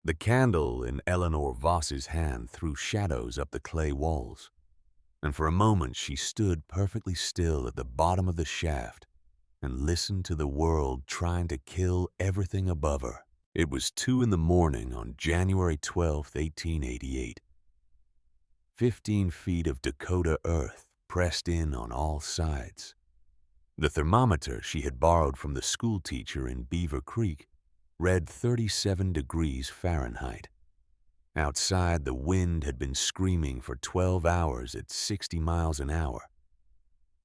The candle in Eleanor Voss's hand threw shadows up the clay walls, and for a moment she stood perfectly still at the bottom of the shaft and listened to the world trying to kill everything above her. It was 2 in the morning on January 12th, 1888. 15 feet of Dakota earth pressed in on all sides. The thermometer she had borrowed from the schoolteacher in Beaver Creek read 37 degrees Fahrenheit. Outside, the wind had been screaming for 12 hours at 60 miles an hour,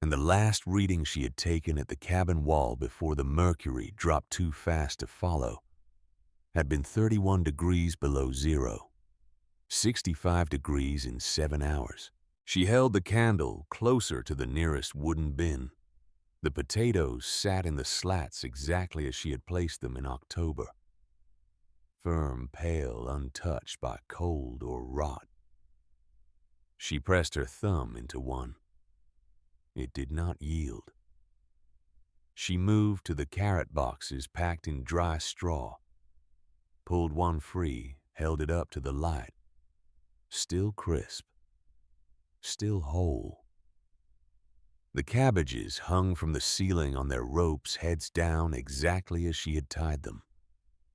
and the last reading she had taken at the cabin wall before the mercury dropped too fast to follow had been 31 degrees below zero, 65 degrees in 7 hours. She held the candle closer to the nearest wooden bin. The potatoes sat in the slats exactly as she had placed them in October, firm, pale, untouched by cold or rot. She pressed her thumb into one. It did not yield. She moved to the carrot boxes packed in dry straw, pulled one free, held it up to the light. Still crisp, still whole. The cabbages hung from the ceiling on their ropes, heads down, exactly as she had tied them.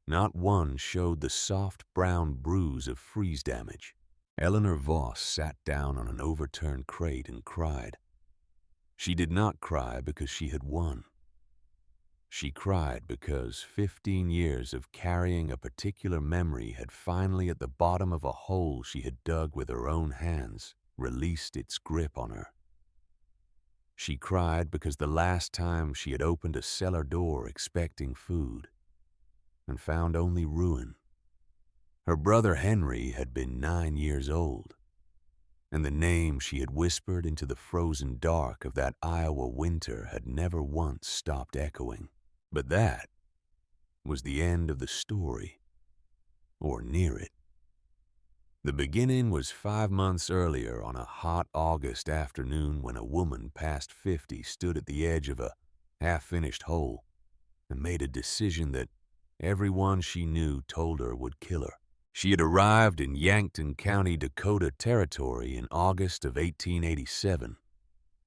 Not one showed the soft brown bruise of freeze damage. Eleanor Voss sat down on an overturned crate and cried. She did not cry because she had won. She cried because 15 years of carrying a particular memory had finally, at the bottom of a hole she had dug with her own hands, released its grip on her. She cried because the last time she had opened a cellar door expecting food and found only ruin. Her brother Henry had been 9 years old, and the name she had whispered into the frozen dark of that Iowa winter had never once stopped echoing. But that was the end of the story, or near it. The beginning was 5 months earlier on a hot August afternoon when a woman past 50 stood at the edge of a half-finished hole and made a decision that everyone she knew told her would kill her. She had arrived in Yankton County, Dakota Territory in August of 1887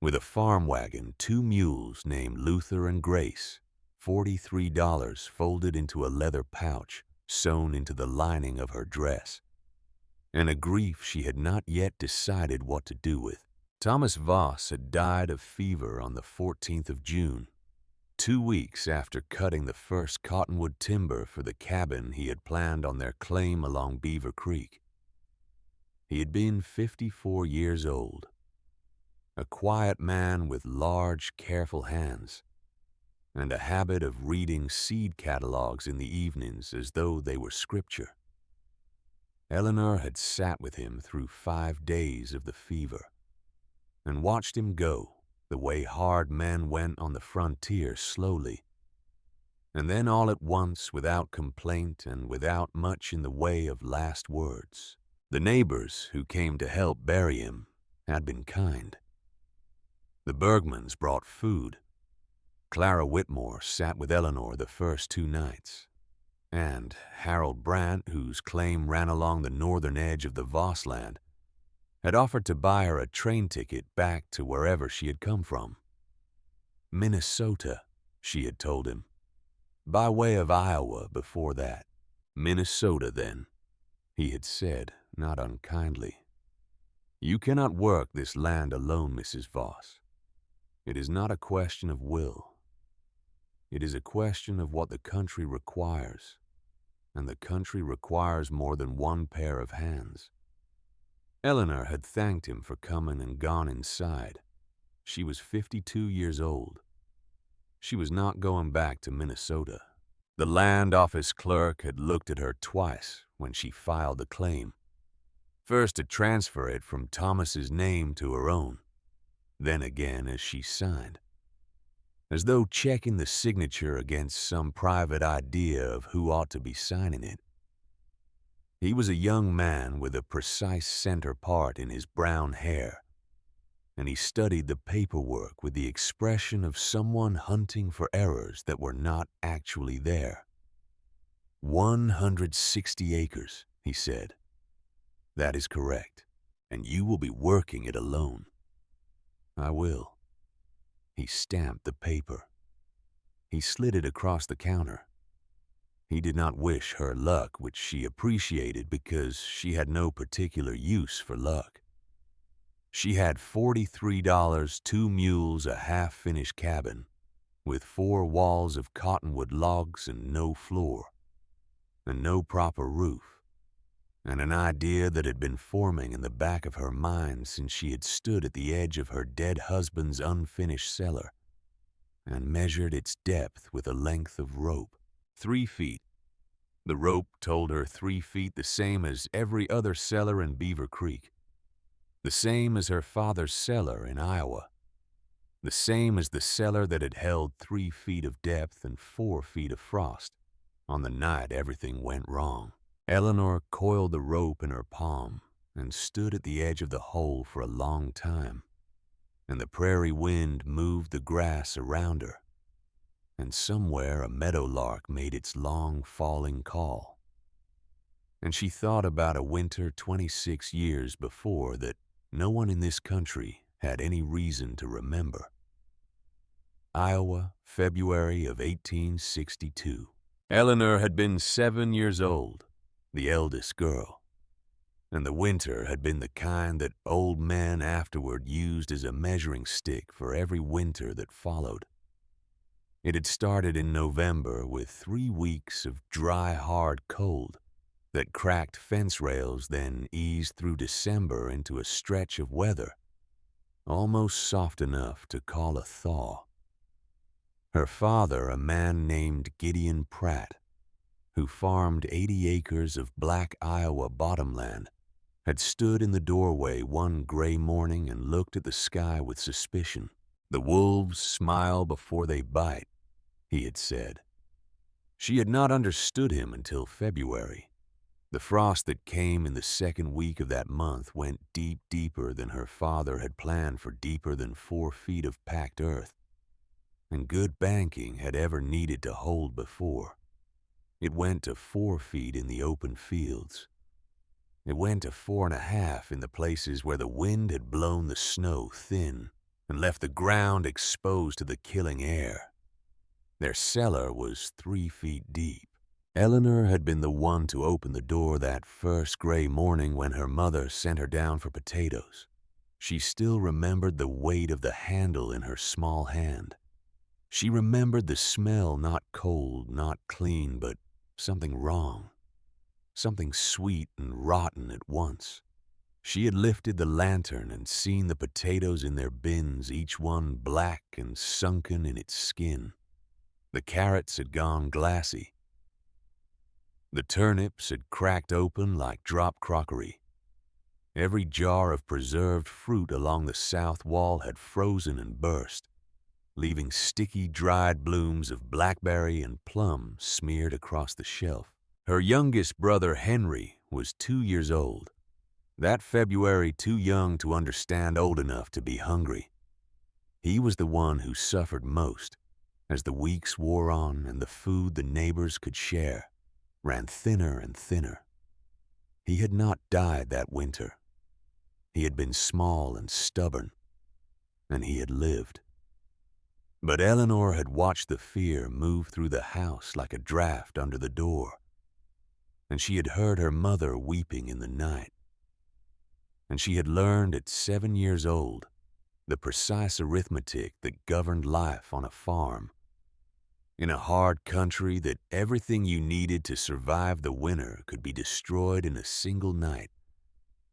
with a farm wagon, 2 mules named Luther and Grace, $43 folded into a leather pouch sewn into the lining of her dress, and a grief she had not yet decided what to do with. Thomas Voss had died of fever on the 14th of June, 2 weeks after cutting the first cottonwood timber for the cabin he had planned on their claim along Beaver Creek. He had been 54 years old, a quiet man with large, careful hands, and a habit of reading seed catalogs in the evenings as though they were scripture. Eleanor had sat with him through 5 days of the fever and watched him go the way hard men went on the frontier, slowly. And then all at once, without complaint and without much in the way of last words, the neighbors who came to help bury him had been kind. The Bergmans brought food. Clara Whitmore sat with Eleanor the first 2 nights, and Harold Brandt, whose claim ran along the northern edge of the Voss land, had offered to buy her a train ticket back to wherever she had come from. Minnesota, she had told him. By way of Iowa before that. Minnesota, then, he had said, not unkindly. You cannot work this land alone, Mrs. Voss. It is not a question of will. It is a question of what the country requires, and the country requires more than one pair of hands. Eleanor had thanked him for coming and gone inside. She was 52 years old. She was not going back to Minnesota. The land office clerk had looked at her twice when she filed the claim. First to transfer it from Thomas's name to her own, then again as she signed, as though checking the signature against some private idea of who ought to be signing it. He was a young man with a precise center part in his brown hair, and he studied the paperwork with the expression of someone hunting for errors that were not actually there. 160 acres, he said. That is correct, and you will be working it alone. I will. He stamped the paper. He slid it across the counter. He did not wish her luck, which she appreciated because she had no particular use for luck. She had $43, 2 mules, a half-finished cabin, with 4 walls of cottonwood logs and no floor, and no proper roof, and an idea that had been forming in the back of her mind since she had stood at the edge of her dead husband's unfinished cellar and measured its depth with a length of rope. 3 feet. The rope told her 3 feet, the same as every other cellar in Beaver Creek, the same as her father's cellar in Iowa, the same as the cellar that had held 3 feet of depth and 4 feet of frost on the night everything went wrong. Eleanor coiled the rope in her palm and stood at the edge of the hole for a long time, and the prairie wind moved the grass around her, and somewhere a meadowlark made its long falling call. And she thought about a winter 26 years before that no one in this country had any reason to remember. Iowa, February of 1862. Eleanor had been 7 years old, the eldest girl, and the winter had been the kind that old men afterward used as a measuring stick for every winter that followed. It had started in November with 3 weeks of dry, hard cold that cracked fence rails, then eased through December into a stretch of weather, almost soft enough to call a thaw. Her father, a man named Gideon Pratt, who farmed 80 acres of black Iowa bottomland, had stood in the doorway one gray morning and looked at the sky with suspicion. The wolves smile before they bite, he had said. She had not understood him until February. The frost that came in the second week of that month went deeper than her father had planned for, deeper than 4 feet of packed earth, and good banking had ever needed to hold before. It went to 4 feet in the open fields. It went to 4.5 in the places where the wind had blown the snow thin and left the ground exposed to the killing air. Their cellar was 3 feet deep. Eleanor had been the one to open the door that first gray morning when her mother sent her down for potatoes. She still remembered the weight of the handle in her small hand. She remembered the smell, not cold, not clean, but something wrong, something sweet and rotten at once. She had lifted the lantern and seen the potatoes in their bins, each one black and sunken in its skin. The carrots had gone glassy. The turnips had cracked open like drop crockery. Every jar of preserved fruit along the south wall had frozen and burst, leaving sticky, dried blooms of blackberry and plum smeared across the shelf. Her youngest brother, Henry, was 2 years old. That February, too young to understand, old enough to be hungry. He was the one who suffered most as the weeks wore on and the food the neighbors could share ran thinner and thinner. He had not died that winter. He had been small and stubborn, and he had lived. But Eleanor had watched the fear move through the house like a draft under the door, and she had heard her mother weeping in the night. And she had learned at 7 years old the precise arithmetic that governed life on a farm, in a hard country that everything you needed to survive the winter could be destroyed in a single night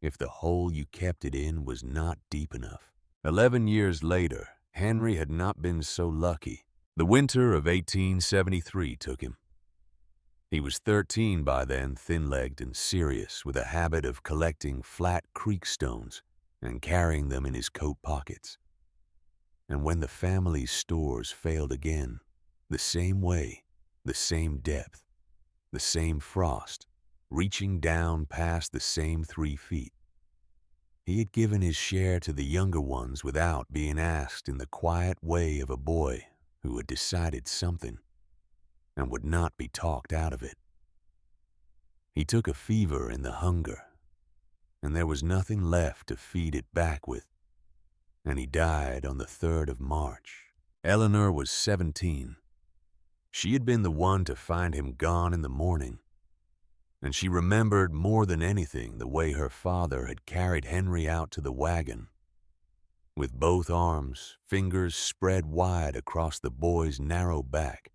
if the hole you kept it in was not deep enough. 11 years later, Henry had not been so lucky. The winter of 1873 took him. He was 13 by then, thin-legged and serious, with a habit of collecting flat creek stones and carrying them in his coat pockets. And when the family's stores failed again, the same way, the same depth, the same frost, reaching down past the same 3 feet. He had given his share to the younger ones without being asked, in the quiet way of a boy who had decided something and would not be talked out of it. He took a fever and the hunger, and there was nothing left to feed it back with, and he died on the 3rd of March. Eleanor was 17. She had been the one to find him gone in the morning, and she remembered more than anything the way her father had carried Henry out to the wagon, with both arms, fingers spread wide across the boy's narrow back,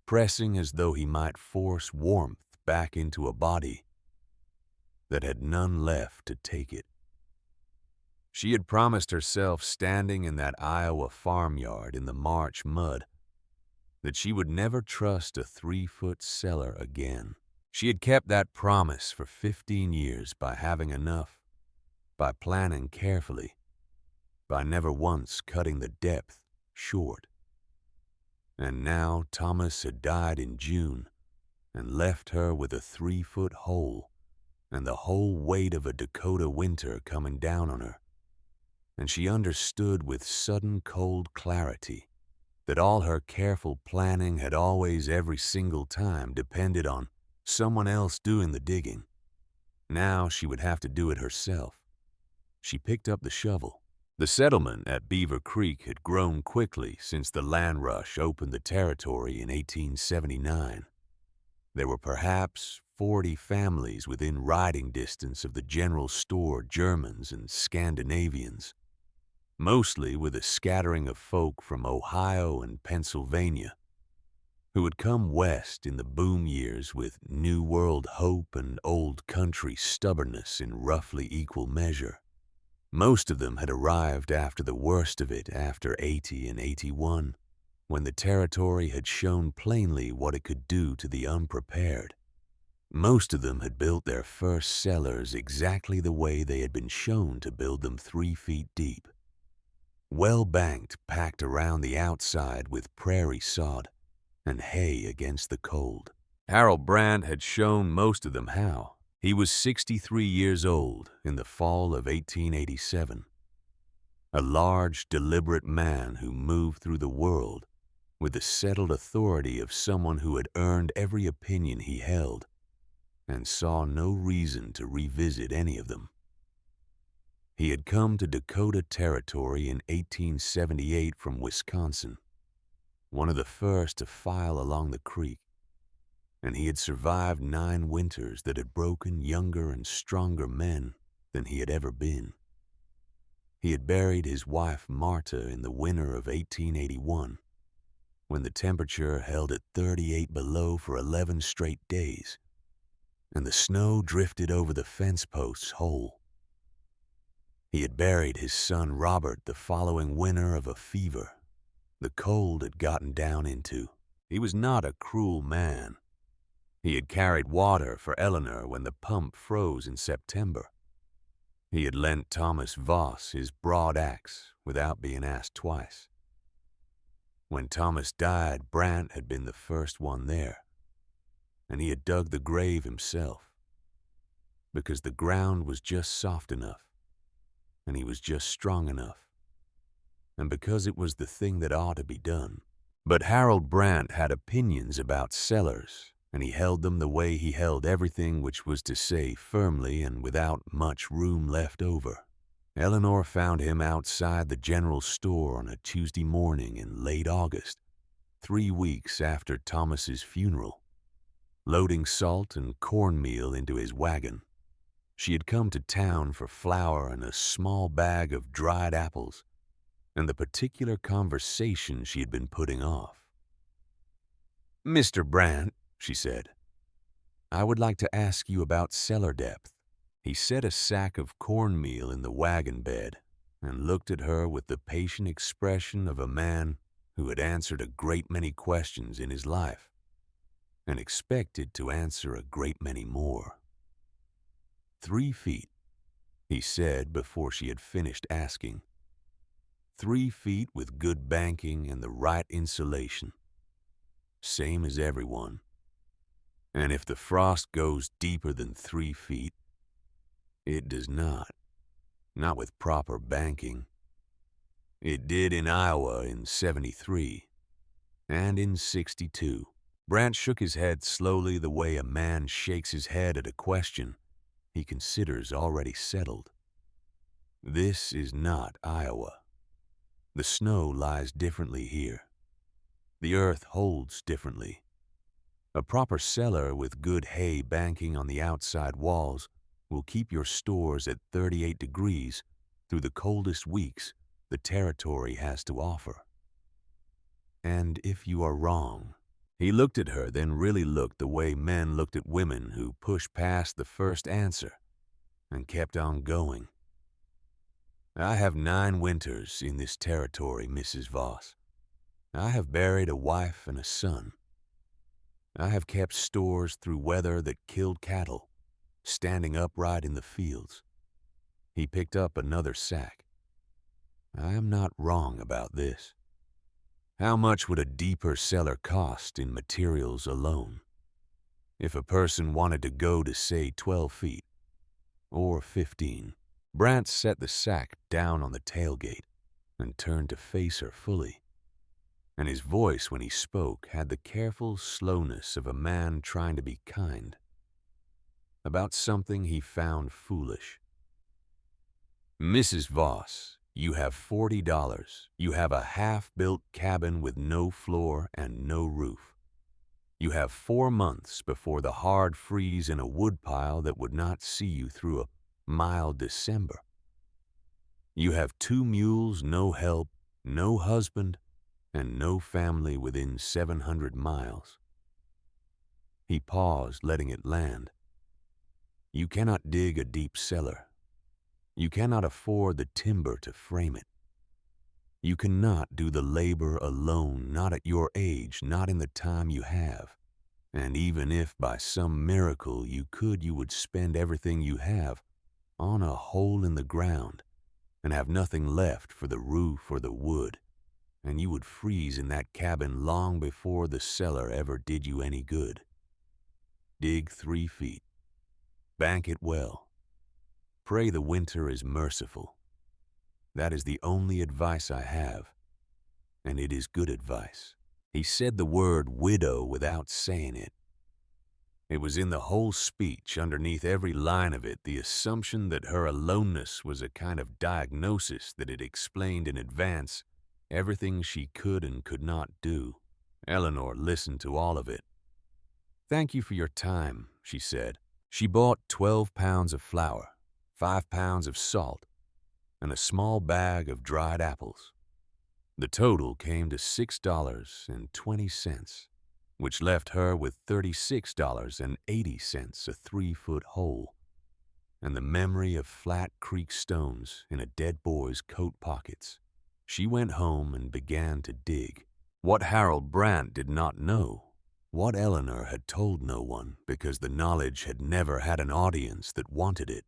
pressing as though he might force warmth back into a body that had none left to take it. She had promised herself, standing in that Iowa farmyard in the March mud, that she would never trust a 3-foot cellar again. She had kept that promise for 15 years by having enough, by planning carefully, by never once cutting the depth short. And now Thomas had died in June and left her with a 3-foot hole and the whole weight of a Dakota winter coming down on her. And she understood with sudden cold clarity that all her careful planning had always, every single time, depended on someone else doing the digging. Now she would have to do it herself. She picked up the shovel. The settlement at Beaver Creek had grown quickly since the land rush opened the territory in 1879. There were perhaps 40 families within riding distance of the general store, Germans and Scandinavians, mostly with a scattering of folk from Ohio and Pennsylvania, who had come west in the boom years with New World hope and old country stubbornness in roughly equal measure. Most of them had arrived after the worst of it, after 80 and 81, when the territory had shown plainly what it could do to the unprepared. Most of them had built their first cellars exactly the way they had been shown to build them 3 feet deep. Well-banked, packed around the outside with prairie sod and hay against the cold. Harold Brandt had shown most of them how. He was 63 years old in the fall of 1887. A large, deliberate man who moved through the world with the settled authority of someone who had earned every opinion he held and saw no reason to revisit any of them. He had come to Dakota Territory in 1878 from Wisconsin, one of the first to file along the creek, and he had survived 9 winters that had broken younger and stronger men than he had ever been. He had buried his wife Marta in the winter of 1881, when the temperature held at 38 below for 11 straight days, and the snow drifted over the fence posts whole. He had buried his son Robert the following winter of a fever the cold had gotten down into. He was not a cruel man. He had carried water for Eleanor when the pump froze in September. He had lent Thomas Voss his broad axe without being asked twice. When Thomas died, Brandt had been the first one there, and he had dug the grave himself, because the ground was just soft enough, and he was just strong enough, and because it was the thing that ought to be done. But Harold Brandt had opinions about cellars, and he held them the way he held everything, which was to say firmly and without much room left over. Eleanor found him outside the general store on a Tuesday morning in late August, 3 weeks after Thomas's funeral, loading salt and cornmeal into his wagon. She had come to town for flour and a small bag of dried apples, and the particular conversation she had been putting off. "Mr. Brandt," she said, "I would like to ask you about cellar depth." He set a sack of cornmeal in the wagon bed and looked at her with the patient expression of a man who had answered a great many questions in his life and expected to answer a great many more. 3 feet, he said before she had finished asking. 3 feet with good banking and the right insulation. Same as everyone. And if the frost goes deeper than 3 feet, it does not. Not with proper banking. It did in Iowa in 73 and in 62. Brant shook his head slowly, the way a man shakes his head at a question he considers already settled. This is not Iowa. The snow lies differently here. The earth holds differently. A proper cellar with good hay banking on the outside walls will keep your stores at 38 degrees through the coldest weeks the territory has to offer. And if you are wrong, he looked at her, then really looked the way men looked at women who pushed past the first answer and kept on going. I have 9 winters in this territory, Mrs. Voss. I have buried a wife and a son. I have kept stores through weather that killed cattle, standing upright in the fields. He picked up another sack. I am not wrong about this. How much would a deeper cellar cost in materials alone? If a person wanted to go to, say, 12 feet or 15, Brant set the sack down on the tailgate and turned to face her fully. And his voice when he spoke had the careful slowness of a man trying to be kind about something he found foolish. Mrs. Voss, you have $40. You have a half-built cabin with no floor and no roof. You have 4 months before the hard freeze in a woodpile that would not see you through a mild December. You have 2 mules, no help, no husband, and no family within 700 miles. He paused, letting it land. You cannot dig a deep cellar. You cannot afford the timber to frame it. You cannot do the labor alone, not at your age, not in the time you have. And even if by some miracle you could, you would spend everything you have on a hole in the ground and have nothing left for the roof or the wood, and you would freeze in that cabin long before the cellar ever did you any good. Dig 3 feet. Bank it well. Pray the winter is merciful. That is the only advice I have, and it is good advice. He said the word widow without saying it. It was in the whole speech, underneath every line of it, the assumption that her aloneness was a kind of diagnosis that it explained in advance everything she could and could not do. Eleanor listened to all of it. Thank you for your time, she said. She bought 12 pounds of flour, 5 pounds of salt, and a small bag of dried apples. The total came to $6.20, which left her with $36.80, a 3-foot hole, and the memory of flat creek stones in a dead boy's coat pockets. She went home and began to dig. What Harold Brant did not know, what Eleanor had told no one because the knowledge had never had an audience that wanted it,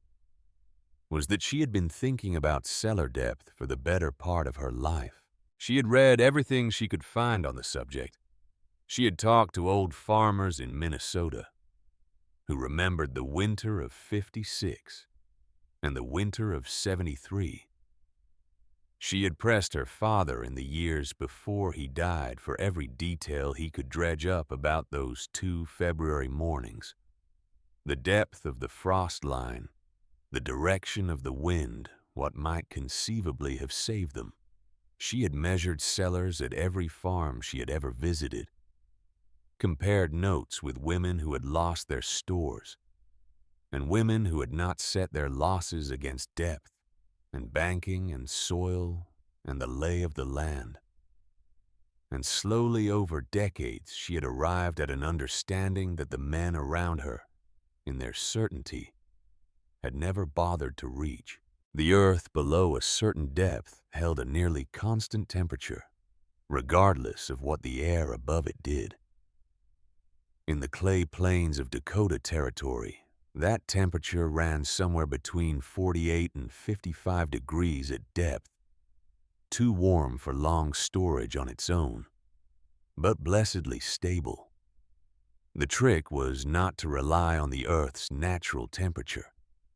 was that she had been thinking about cellar depth for the better part of her life. She had read everything she could find on the subject. She had talked to old farmers in Minnesota who remembered the winter of '56 and the winter of '73. She had pressed her father in the years before he died for every detail he could dredge up about those 2 February mornings. The depth of the frost line, the direction of the wind, what might conceivably have saved them. She had measured cellars at every farm she had ever visited, compared notes with women who had lost their stores, and women who had not set their losses against depth and banking and soil and the lay of the land. And slowly over decades she had arrived at an understanding that the men around her, in their certainty, had never bothered to reach. The earth below a certain depth held a nearly constant temperature, regardless of what the air above it did. In the clay plains of Dakota Territory, that temperature ran somewhere between 48 and 55 degrees at depth, too warm for long storage on its own, but blessedly stable. The trick was not to rely on the Earth's natural temperature.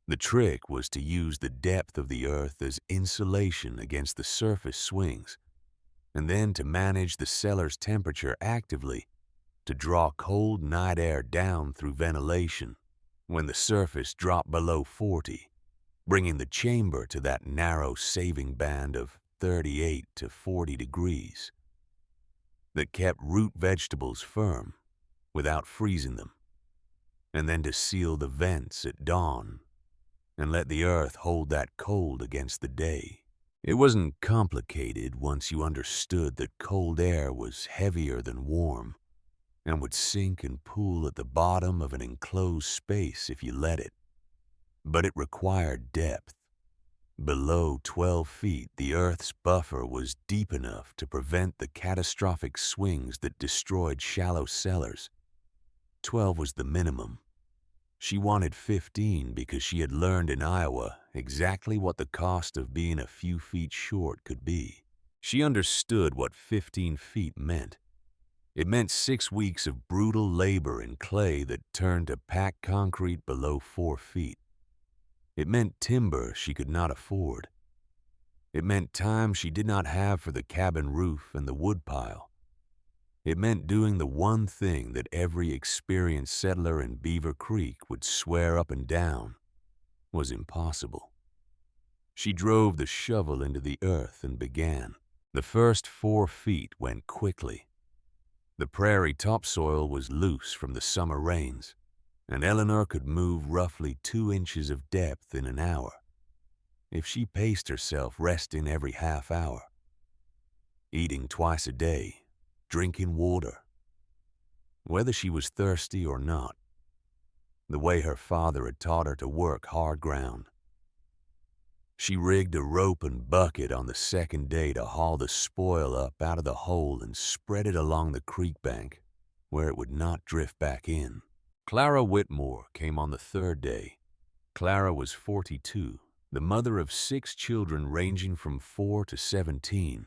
The trick was to use the depth of the Earth as insulation against the surface swings, and then to manage the cellar's temperature actively to draw cold night air down through ventilation when the surface dropped below 40, bringing the chamber to that narrow saving band of 38 to 40 degrees that kept root vegetables firm without freezing them, and then to seal the vents at dawn and let the earth hold that cold against the day. It wasn't complicated once you understood that cold air was heavier than warm and would sink and pool at the bottom of an enclosed space if you let it. But it required depth. Below 12 feet, the Earth's buffer was deep enough to prevent the catastrophic swings that destroyed shallow cellars. 12 was the minimum. She wanted 15 because she had learned in Iowa exactly what the cost of being a few feet short could be. She understood what 15 feet meant. It meant 6 weeks of brutal labor in clay that turned to packed concrete below 4 feet. It meant timber she could not afford. It meant time she did not have for the cabin roof and the woodpile. It meant doing the one thing that every experienced settler in Beaver Creek would swear up and down was impossible. She drove the shovel into the earth and began. The first 4 feet went quickly. The prairie topsoil was loose from the summer rains, and Eleanor could move roughly 2 inches of depth in an hour if she paced herself, resting every half hour, eating twice a day, drinking water, whether she was thirsty or not, the way her father had taught her to work hard ground. She rigged a rope and bucket on the second day to haul the spoil up out of the hole and spread it along the creek bank where it would not drift back in. Clara Whitmore came on the third day. Clara was 42, the mother of 6 children ranging from 4 to 17,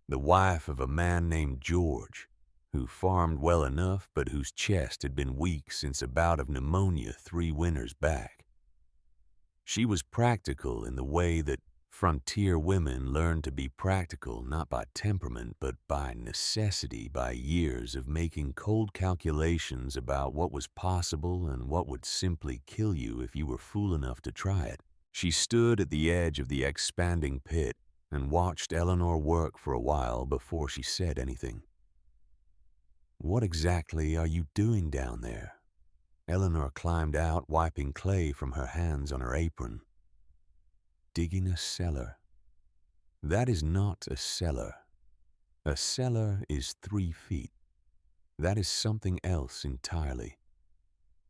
the wife of a man named George, who farmed well enough but whose chest had been weak since a bout of pneumonia 3 winters back. She was practical in the way that frontier women learn to be practical not by temperament but by necessity, by years of making cold calculations about what was possible and what would simply kill you if you were fool enough to try it. She stood at the edge of the expanding pit and watched Eleanor work for a while before she said anything. "What exactly are you doing down there?" Eleanor climbed out, wiping clay from her hands on her apron. "Digging a cellar." "That is not a cellar. A cellar is 3 feet. That is something else entirely."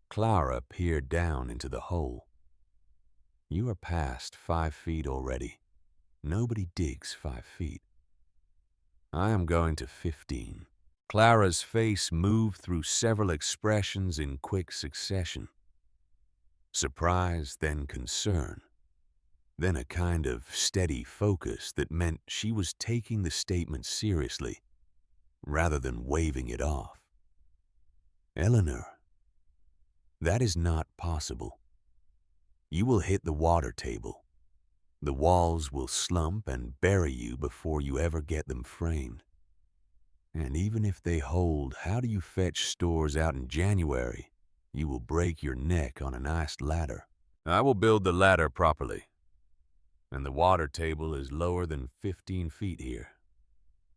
Clara peered down into the hole. "You are past 5 feet already. Nobody digs 5 feet. I am going to 15. Clara's face moved through several expressions in quick succession. Surprise, then concern, then a kind of steady focus that meant she was taking the statement seriously, rather than waving it off. "Eleanor, that is not possible. You will hit the water table. The walls will slump and bury you before you ever get them framed. And even if they hold, how do you fetch stores out in January? You will break your neck on an iced ladder." "I will build the ladder properly. And the water table is lower than 15 feet here.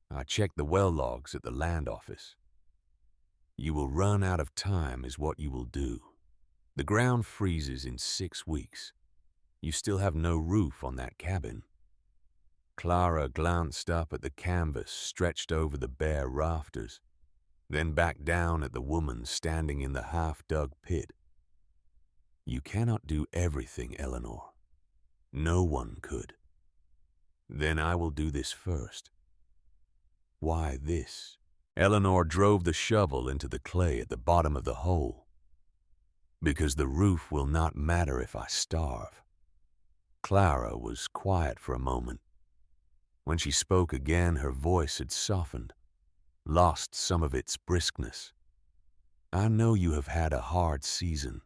I checked the well logs at the land office." "You will run out of time is what you will do. The ground freezes in 6 weeks. You still have no roof on that cabin." Clara glanced up at the canvas stretched over the bare rafters, then back down at the woman standing in the half-dug pit. "You cannot do everything, Eleanor. No one could." "Then I will do this first." "Why this?" Eleanor drove the shovel into the clay at the bottom of the hole. "Because the roof will not matter if I starve." Clara was quiet for a moment. When she spoke again, her voice had softened, lost some of its briskness. "I know you have had a hard season.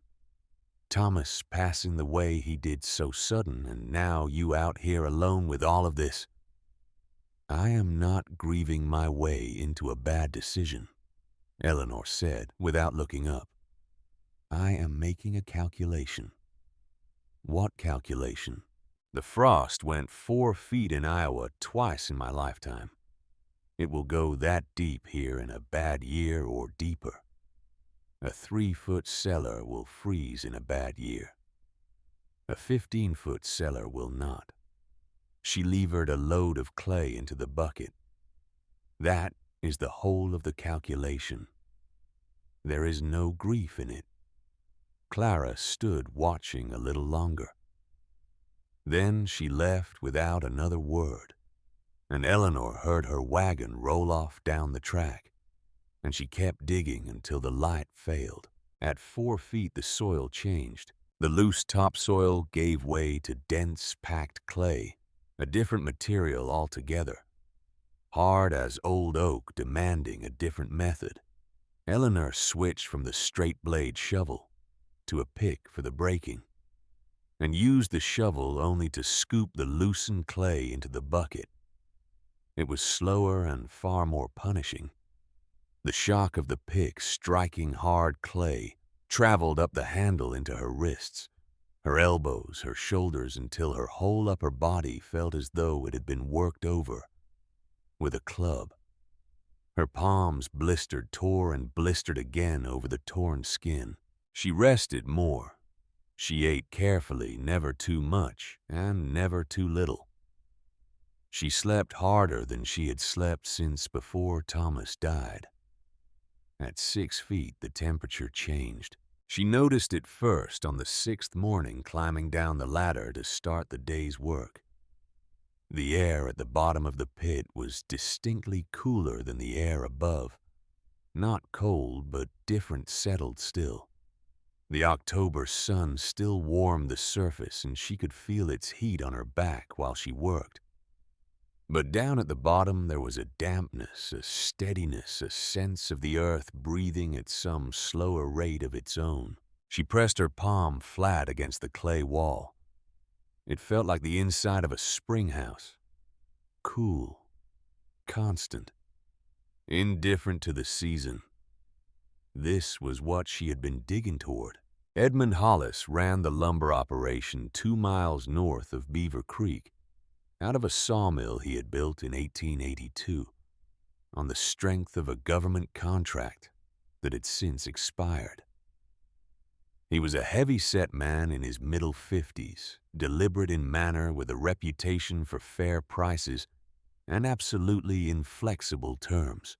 Thomas passing the way he did so sudden, and now you out here alone with all of this. I am not grieving my way into a bad decision." Eleanor said without looking up. I am making a calculation. What calculation? The frost went 4 feet in Iowa twice in my lifetime. It will go that deep here in a bad year or deeper. A 3-foot cellar will freeze in a bad year. A 15-foot cellar will not. She levered a load of clay into the bucket. That is the whole of the calculation. There is no grief in it. Clara stood watching a little longer. Then she left without another word, and Eleanor heard her wagon roll off down the track, and she kept digging until the light failed. At 4 feet the soil changed. The loose topsoil gave way to dense, packed clay, a different material altogether, hard as old oak, demanding a different method. Eleanor switched from the straight-blade shovel to a pick for the breaking, and used the shovel only to scoop the loosened clay into the bucket. It was slower and far more punishing. The shock of the pick striking hard clay traveled up the handle into her wrists, her elbows, her shoulders, until her whole upper body felt as though it had been worked over with a club. Her palms blistered, tore and blistered again over the torn skin. She rested more. She ate carefully, never too much and never too little. She slept harder than she had slept since before Thomas died. At 6 feet, the temperature changed. She noticed it first on the 6th morning climbing down the ladder to start the day's work. The air at the bottom of the pit was distinctly cooler than the air above. Not cold, but different, settled still. The October sun still warmed the surface, and she could feel its heat on her back while she worked. But down at the bottom there was a dampness, a steadiness, a sense of the earth breathing at some slower rate of its own. She pressed her palm flat against the clay wall. It felt like the inside of a spring house. Cool, constant, indifferent to the season. This was what she had been digging toward. Edmund Hollis ran the lumber operation 2 miles north of Beaver Creek, out of a sawmill he had built in 1882, on the strength of a government contract that had since expired. He was a heavy-set man in his middle 50s, deliberate in manner with a reputation for fair prices and absolutely inflexible terms.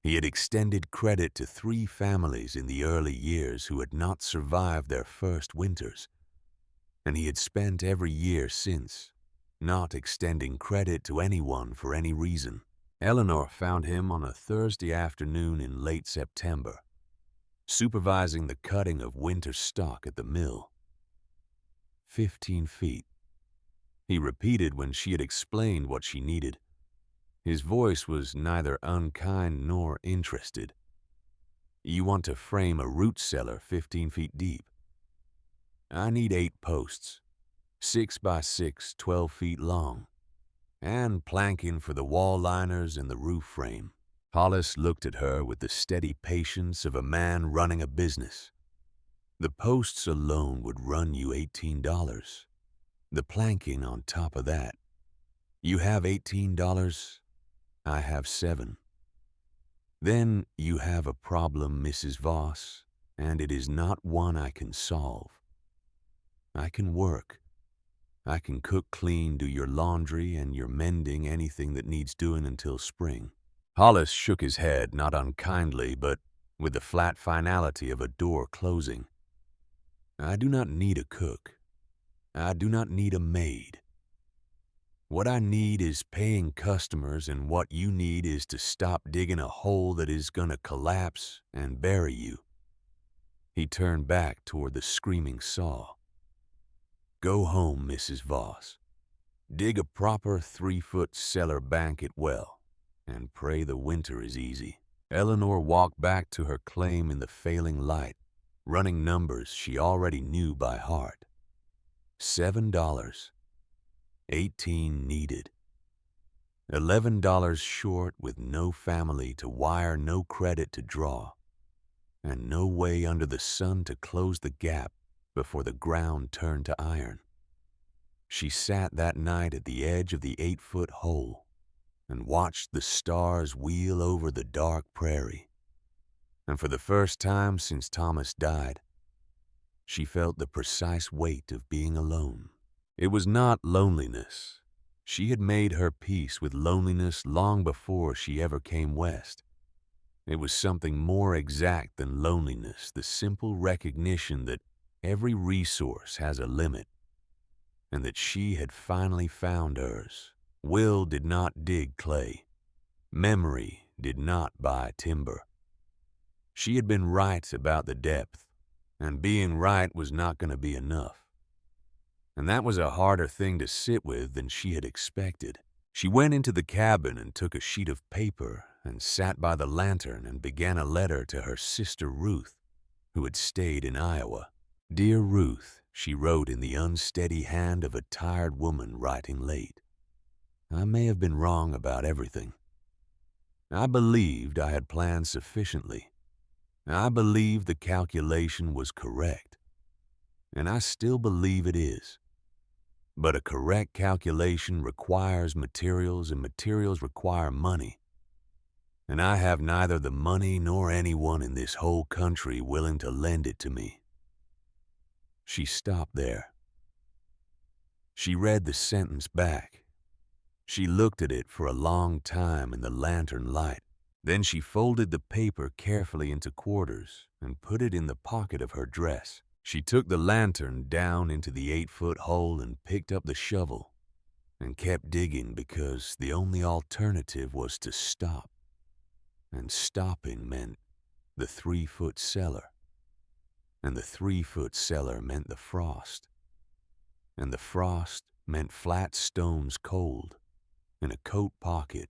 He had extended credit to 3 families in the early years who had not survived their first winters, and he had spent every year since not extending credit to anyone for any reason. Eleanor found him on a Thursday afternoon in late September, supervising the cutting of winter stock at the mill. 15 feet. He repeated when she had explained what she needed. His voice was neither unkind nor interested. You want to frame a root cellar 15 feet deep. I need 8 posts, 6 by 6, 12 feet long, and planking for the wall liners and the roof frame. Hollis looked at her with the steady patience of a man running a business. The posts alone would run you $18. The planking on top of that. You have $18, I have $7. Then you have a problem, Mrs. Voss, and it is not one I can solve. I can work. I can cook clean, do your laundry and your mending, anything that needs doing until spring. Hollis shook his head, not unkindly, but with the flat finality of a door closing. I do not need a cook. I do not need a maid. What I need is paying customers, and what you need is to stop digging a hole that is gonna collapse and bury you. He turned back toward the screaming saw. Go home, Mrs. Voss. Dig a proper 3-foot cellar bank well, and pray the winter is easy. Eleanor walked back to her claim in the failing light, running numbers she already knew by heart. $7. 18 needed. $11 short with no family to wire, no credit to draw, and no way under the sun to close the gap before the ground turned to iron. She sat that night at the edge of the 8-foot hole and watched the stars wheel over the dark prairie. And for the first time since Thomas died, she felt the precise weight of being alone. It was not loneliness. She had made her peace with loneliness long before she ever came west. It was something more exact than loneliness, the simple recognition that every resource has a limit, and that she had finally found hers. Will did not dig clay. Memory did not buy timber. She had been right about the depth, and being right was not going to be enough. And that was a harder thing to sit with than she had expected. She went into the cabin and took a sheet of paper and sat by the lantern and began a letter to her sister Ruth, who had stayed in Iowa. "Dear Ruth," she wrote in the unsteady hand of a tired woman writing late, "I may have been wrong about everything. I believed I had planned sufficiently. I believed the calculation was correct, and I still believe it is. But a correct calculation requires materials, and materials require money. And I have neither the money nor anyone in this whole country willing to lend it to me." She stopped there. She read the sentence back. She looked at it for a long time in the lantern light. Then she folded the paper carefully into quarters and put it in the pocket of her dress. She took the lantern down into the 8-foot hole and picked up the shovel and kept digging because the only alternative was to stop. And stopping meant the 3-foot cellar. And the 3-foot cellar meant the frost. And the frost meant flat stones cold in a coat pocket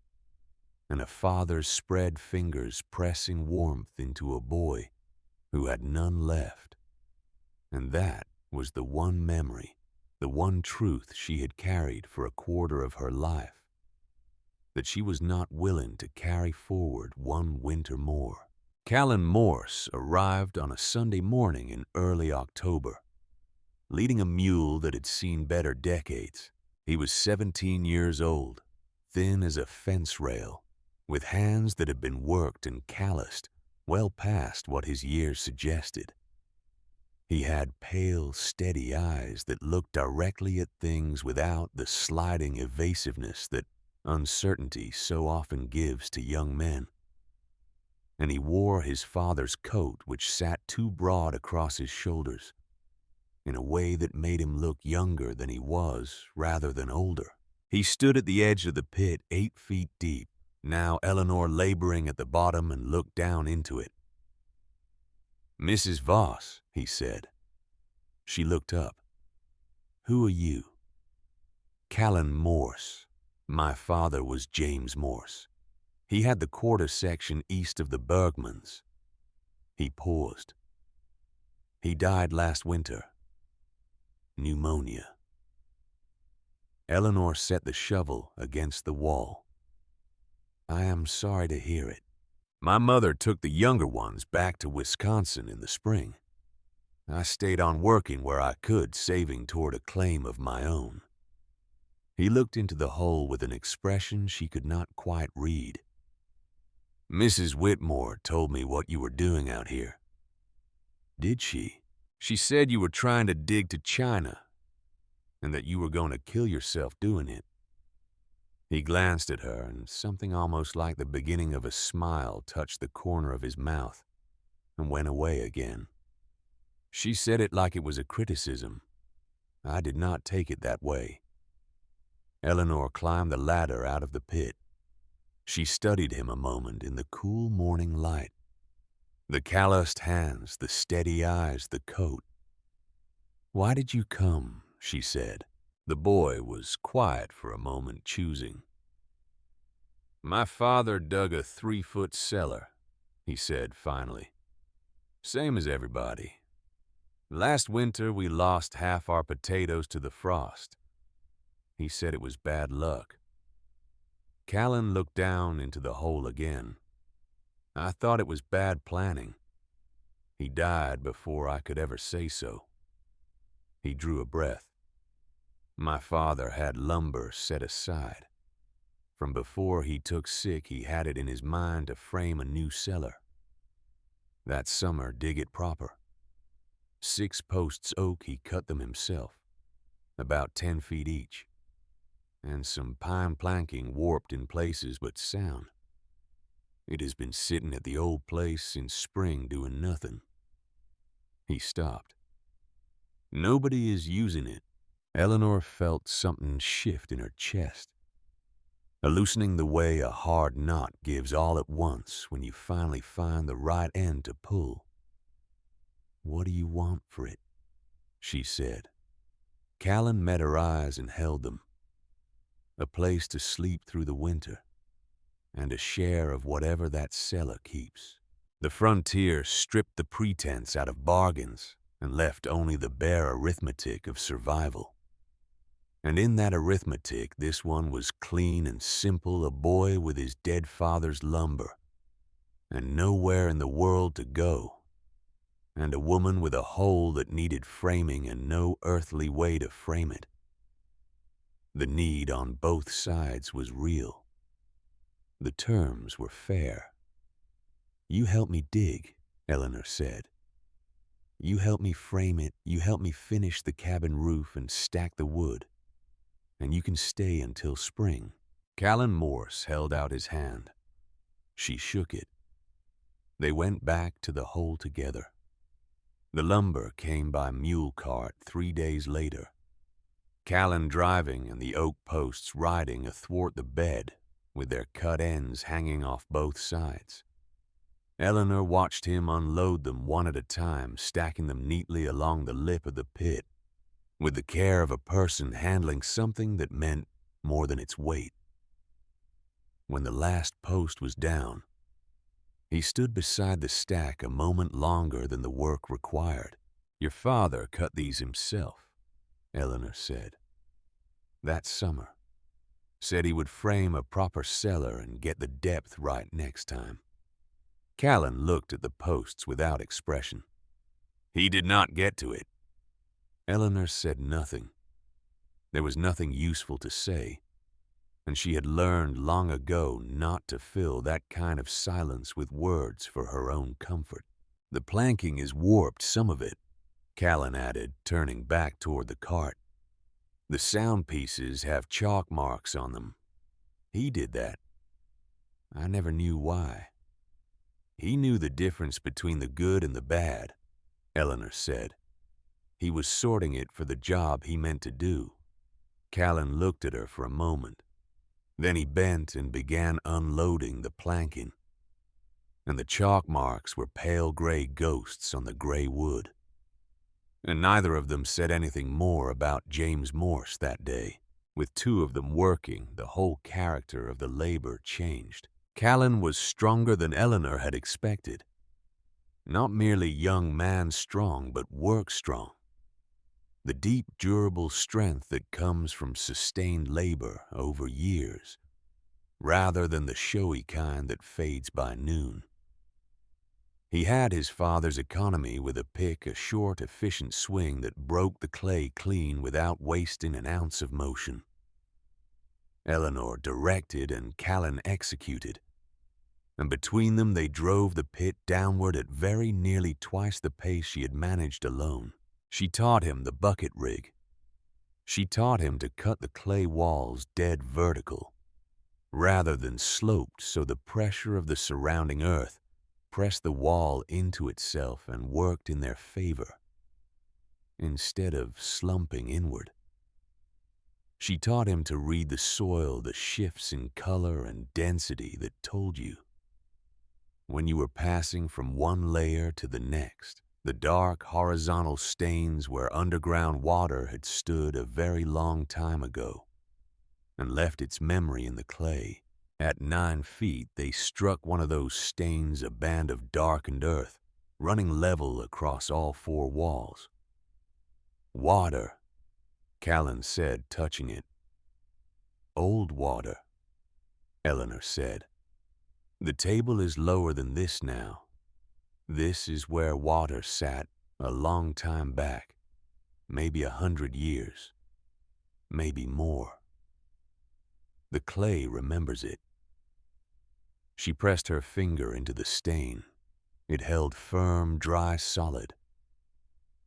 and a father's spread fingers pressing warmth into a boy who had none left. And that was the one memory, the one truth she had carried for a quarter of her life, that she was not willing to carry forward one winter more. Callan Morse arrived on a Sunday morning in early October, leading a mule that had seen better decades. He was 17 years old, thin as a fence rail, with hands that had been worked and calloused well past what his years suggested. He had pale, steady eyes that looked directly at things without the sliding evasiveness that uncertainty so often gives to young men. And he wore his father's coat, which sat too broad across his shoulders, in a way that made him look younger than he was rather than older. He stood at the edge of the pit 8 feet deep, now Eleanor laboring at the bottom, and looked down into it. "Mrs. Voss," he said. She looked up. "Who are you?" "Callan Morse. My father was James Morse. He had the quarter section east of the Bergmans." He paused. "He died last winter. Pneumonia." Eleanor set the shovel against the wall. "I am sorry to hear it. My mother took the younger ones back to Wisconsin in the spring. I stayed on working where I could, saving toward a claim of my own." He looked into the hole with an expression she could not quite read. "Mrs. Whitmore told me what you were doing out here." "Did she?" "She said you were trying to dig to China, and that you were going to kill yourself doing it." He glanced at her, and something almost like the beginning of a smile touched the corner of his mouth and went away again. She said it like it was a criticism. I did not take it that way. Eleanor climbed the ladder out of the pit. She studied him a moment in the cool morning light. The calloused hands, the steady eyes, the coat. "Why did you come?" she said. The boy was quiet for a moment, choosing. "My father dug a 3-foot cellar," he said finally. "Same as everybody. Last winter we lost half our potatoes to the frost. He said it was bad luck." Callan looked down into the hole again. I thought it was bad planning. He died before I could ever say so. He drew a breath. My father had lumber set aside. From before he took sick, he had it in his mind to frame a new cellar. That summer, dig it proper. 6 posts oak, he cut them himself, about 10 feet each, and some pine planking warped in places but sound. It has been sitting at the old place since spring doing nothing. He stopped. Nobody is using it. Eleanor felt something shift in her chest, a loosening the way a hard knot gives all at once when you finally find the right end to pull. What do you want for it? She said. Callan met her eyes and held them. A place to sleep through the winter, and a share of whatever that cellar keeps. The frontier stripped the pretense out of bargains and left only the bare arithmetic of survival. And in that arithmetic, this one was clean and simple, a boy with his dead father's lumber, and nowhere in the world to go, and a woman with a hole that needed framing and no earthly way to frame it. The need on both sides was real. The terms were fair. You help me dig, Eleanor said. You help me frame it, you help me finish the cabin roof and stack the wood, and you can stay until spring. Callan Morse held out his hand. She shook it. They went back to the hole together. The lumber came by mule cart 3 days later, Callan driving and the oak posts riding athwart the bed with their cut ends hanging off both sides. Eleanor watched him unload them one at a time, stacking them neatly along the lip of the pit, with the care of a person handling something that meant more than its weight. When the last post was down, he stood beside the stack a moment longer than the work required. Your father cut these himself, Eleanor said. That summer. Said he would frame a proper cellar and get the depth right next time. Callan looked at the posts without expression. He did not get to it. Eleanor said nothing. There was nothing useful to say, and she had learned long ago not to fill that kind of silence with words for her own comfort. The planking is warped, some of it, Callan added, turning back toward the cart. The sound pieces have chalk marks on them. He did that. I never knew why. He knew the difference between the good and the bad, Eleanor said. He was sorting it for the job he meant to do. Callan looked at her for a moment. Then he bent and began unloading the planking. And the chalk marks were pale gray ghosts on the gray wood. And neither of them said anything more about James Morse that day. With 2 of them working, the whole character of the labor changed. Callan was stronger than Eleanor had expected. Not merely young man strong, but work strong. The deep, durable strength that comes from sustained labor over years, rather than the showy kind that fades by noon. He had his father's economy with a pick, a short, efficient swing that broke the clay clean without wasting an ounce of motion. Eleanor directed and Callan executed, and between them they drove the pit downward at very nearly twice the pace she had managed alone. She taught him the bucket rig. She taught him to cut the clay walls dead vertical, rather than sloped so the pressure of the surrounding earth pressed the wall into itself and worked in their favor, instead of slumping inward. She taught him to read the soil, the shifts in color and density that told you when you were passing from one layer to the next, the dark horizontal stains where underground water had stood a very long time ago and left its memory in the clay. At 9 feet, they struck one of those stains, a band of darkened earth, running level across all 4 walls. Water, Callan said, touching it. Old water. Eleanor said. The table is lower than this now. This is where water sat a long time back, maybe 100 years, maybe more. The clay remembers it. She pressed her finger into the stain. It held firm, dry, solid.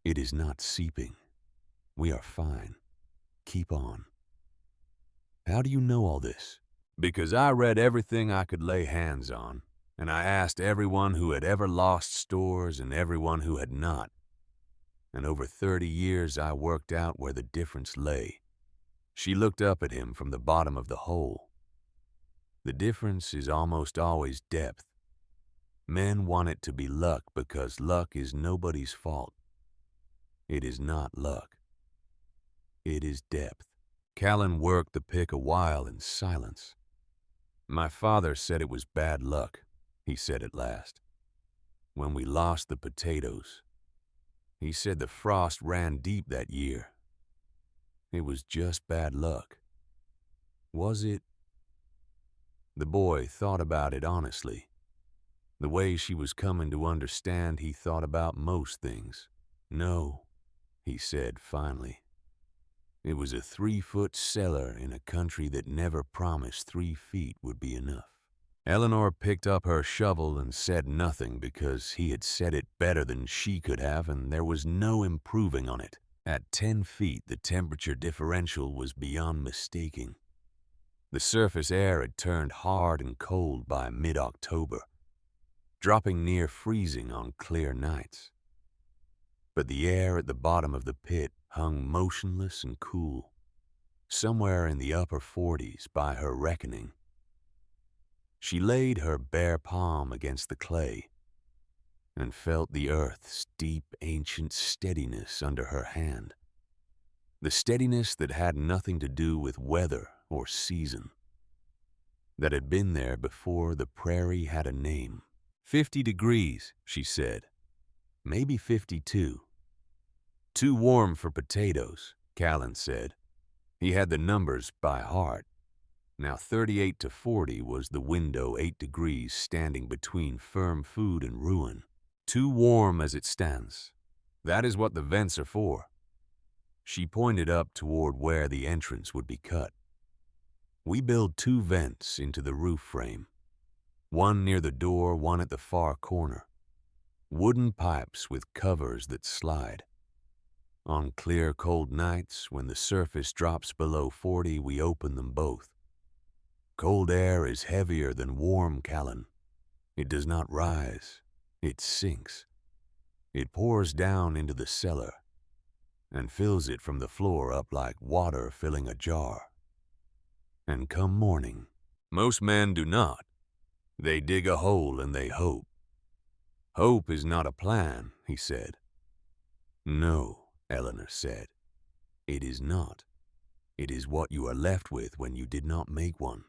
It is not seeping. We are fine. Keep on. How do you know all this? Because I read everything I could lay hands on, and I asked everyone who had ever lost stores and everyone who had not. And over 30 years I worked out where the difference lay. She looked up at him from the bottom of the hole. The difference is almost always depth. Men want it to be luck because luck is nobody's fault. It is not luck. It is depth. Callan worked the pick a while in silence. My father said it was bad luck, he said at last. When we lost the potatoes. He said the frost ran deep that year. It was just bad luck. Was it? The boy thought about it honestly. The way she was coming to understand, he thought about most things. No, he said finally. It was a 3-foot cellar in a country that never promised 3 feet would be enough. Eleanor picked up her shovel and said nothing because he had said it better than she could have, and there was no improving on it. At 10 feet, the temperature differential was beyond mistaking. The surface air had turned hard and cold by mid-October, dropping near freezing on clear nights. But the air at the bottom of the pit hung motionless and cool, somewhere in the upper 40s by her reckoning. She laid her bare palm against the clay and felt the earth's deep, ancient steadiness under her hand. The steadiness that had nothing to do with weather or season, that had been there before the prairie had a name. 50 degrees, she said. Maybe 52. Too warm for potatoes, Callan said. He had the numbers by heart. Now 38 to 40 was the window, 8 degrees standing between firm food and ruin. Too warm as it stands. That is what the vents are for. She pointed up toward where the entrance would be cut. We build 2 vents into the roof frame. One near the door, one at the far corner. Wooden pipes with covers that slide. On clear, cold nights, when the surface drops below 40, we open them both. Cold air is heavier than warm, Callan. It does not rise. It sinks. It pours down into the cellar and fills it from the floor up like water filling a jar. And come morning, most men do not. They dig a hole and they hope. Hope is not a plan, he said. No, Eleanor said. It is not. It is what you are left with when you did not make one.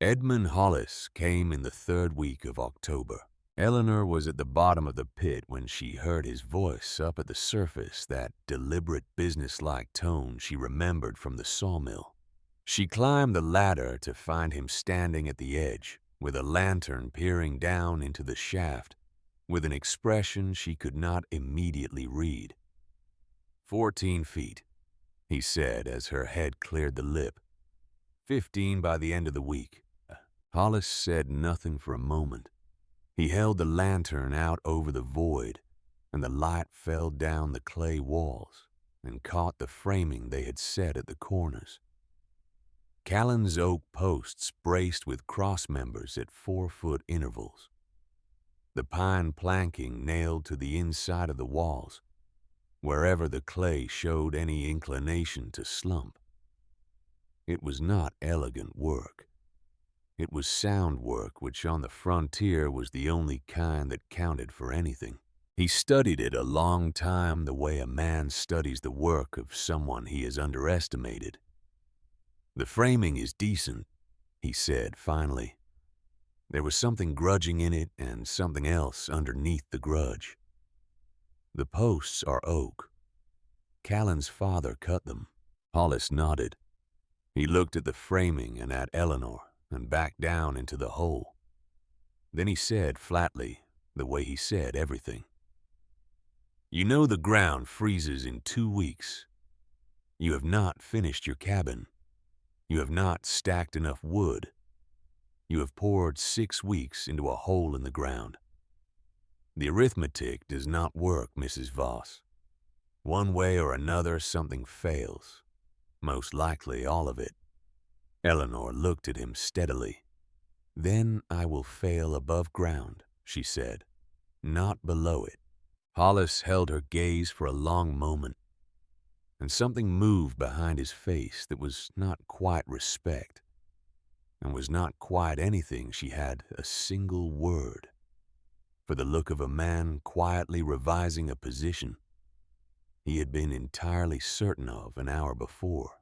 Edmund Hollis came in the 3rd week of October. Eleanor was at the bottom of the pit when she heard his voice up at the surface, that deliberate, businesslike tone she remembered from the sawmill. She climbed the ladder to find him standing at the edge, with a lantern peering down into the shaft, with an expression she could not immediately read. 14 feet, he said as her head cleared the lip. 15 by the end of the week. Hollis said nothing for a moment. He held the lantern out over the void, and the light fell down the clay walls and caught the framing they had set at the corners. Callan's oak posts braced with cross members at 4-foot intervals. The pine planking nailed to the inside of the walls, wherever the clay showed any inclination to slump. It was not elegant work. It was sound work, which on the frontier was the only kind that counted for anything. He studied it a long time the way a man studies the work of someone he has underestimated. The framing is decent, he said finally. There was something grudging in it and something else underneath the grudge. The posts are oak. Callan's father cut them. Hollis nodded. He looked at the framing and at Eleanor, and back down into the hole. Then he said flatly, the way he said everything, "You know the ground freezes in 2 weeks. You have not finished your cabin. You have not stacked enough wood. You have poured 6 weeks into a hole in the ground. The arithmetic does not work, Mrs. Voss. One way or another, something fails. Most likely all of it." Eleanor looked at him steadily. "Then I will fail above ground," she said, "not below it." Hollis held her gaze for a long moment, and something moved behind his face that was not quite respect, and was not quite anything she had a single word for the look of a man quietly revising a position he had been entirely certain of an hour before.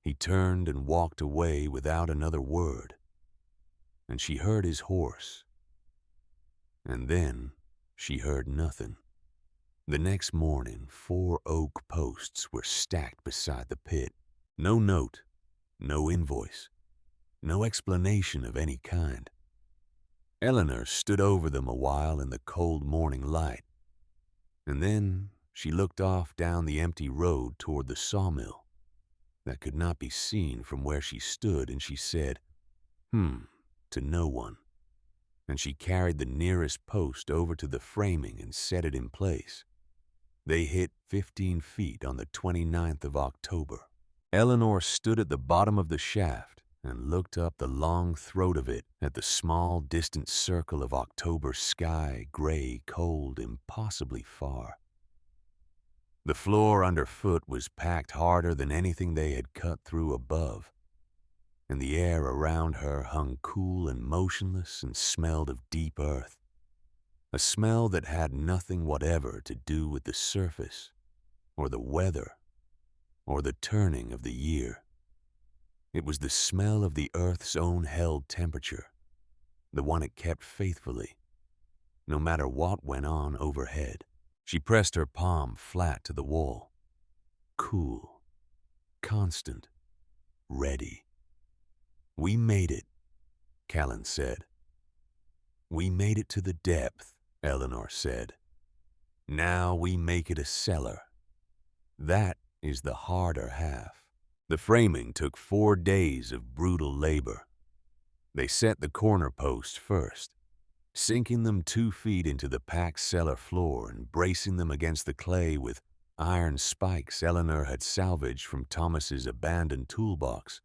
He turned and walked away without another word, and she heard his horse, and then she heard nothing. The next morning, 4 oak posts were stacked beside the pit. No note, no invoice, no explanation of any kind. Eleanor stood over them a while in the cold morning light, and then she looked off down the empty road toward the sawmill that could not be seen from where she stood, and she said, to no one, and she carried the nearest post over to the framing and set it in place. They hit 15 feet on the 29th of October. Eleanor stood at the bottom of the shaft and looked up the long throat of it at the small, distant circle of October sky, gray, cold, impossibly far. The floor underfoot was packed harder than anything they had cut through above, and the air around her hung cool and motionless and smelled of deep earth, a smell that had nothing whatever to do with the surface, or the weather, or the turning of the year. It was the smell of the earth's own held temperature, the one it kept faithfully, no matter what went on overhead. She pressed her palm flat to the wall. Cool, constant, ready. "We made it," Callan said. "We made it to the depth," Eleanor said. "Now we make it a cellar. That is the harder half." The framing took 4 days of brutal labor. They set the corner posts first, sinking them 2 feet into the packed cellar floor and bracing them against the clay with iron spikes Eleanor had salvaged from Thomas's abandoned toolbox.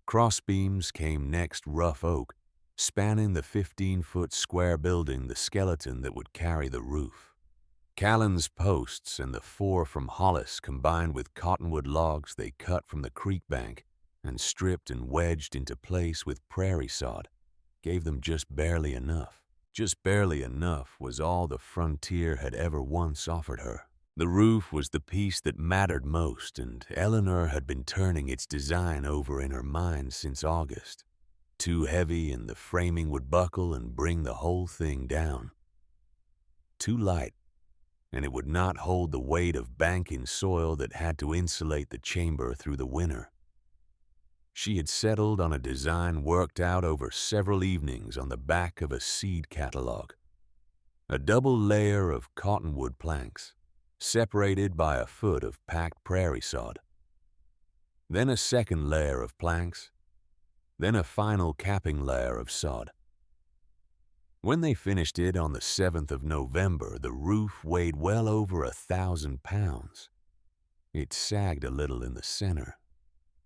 Crossbeams came next, rough oak, spanning the 15-foot square building, the skeleton that would carry the roof. Callan's posts and the 4 from Hollis combined with cottonwood logs they cut from the creek bank and stripped and wedged into place with prairie sod gave them just barely enough. Just barely enough was all the frontier had ever once offered her. The roof was the piece that mattered most, and Eleanor had been turning its design over in her mind since August. Too heavy and the framing would buckle and bring the whole thing down. Too light, and it would not hold the weight of banking soil that had to insulate the chamber through the winter. She had settled on a design worked out over several evenings on the back of a seed catalog. A double layer of cottonwood planks, separated by a foot of packed prairie sod. Then a second layer of planks, then a final capping layer of sod. When they finished it on the 7th of November, the roof weighed well over 1,000 pounds. It sagged a little in the center.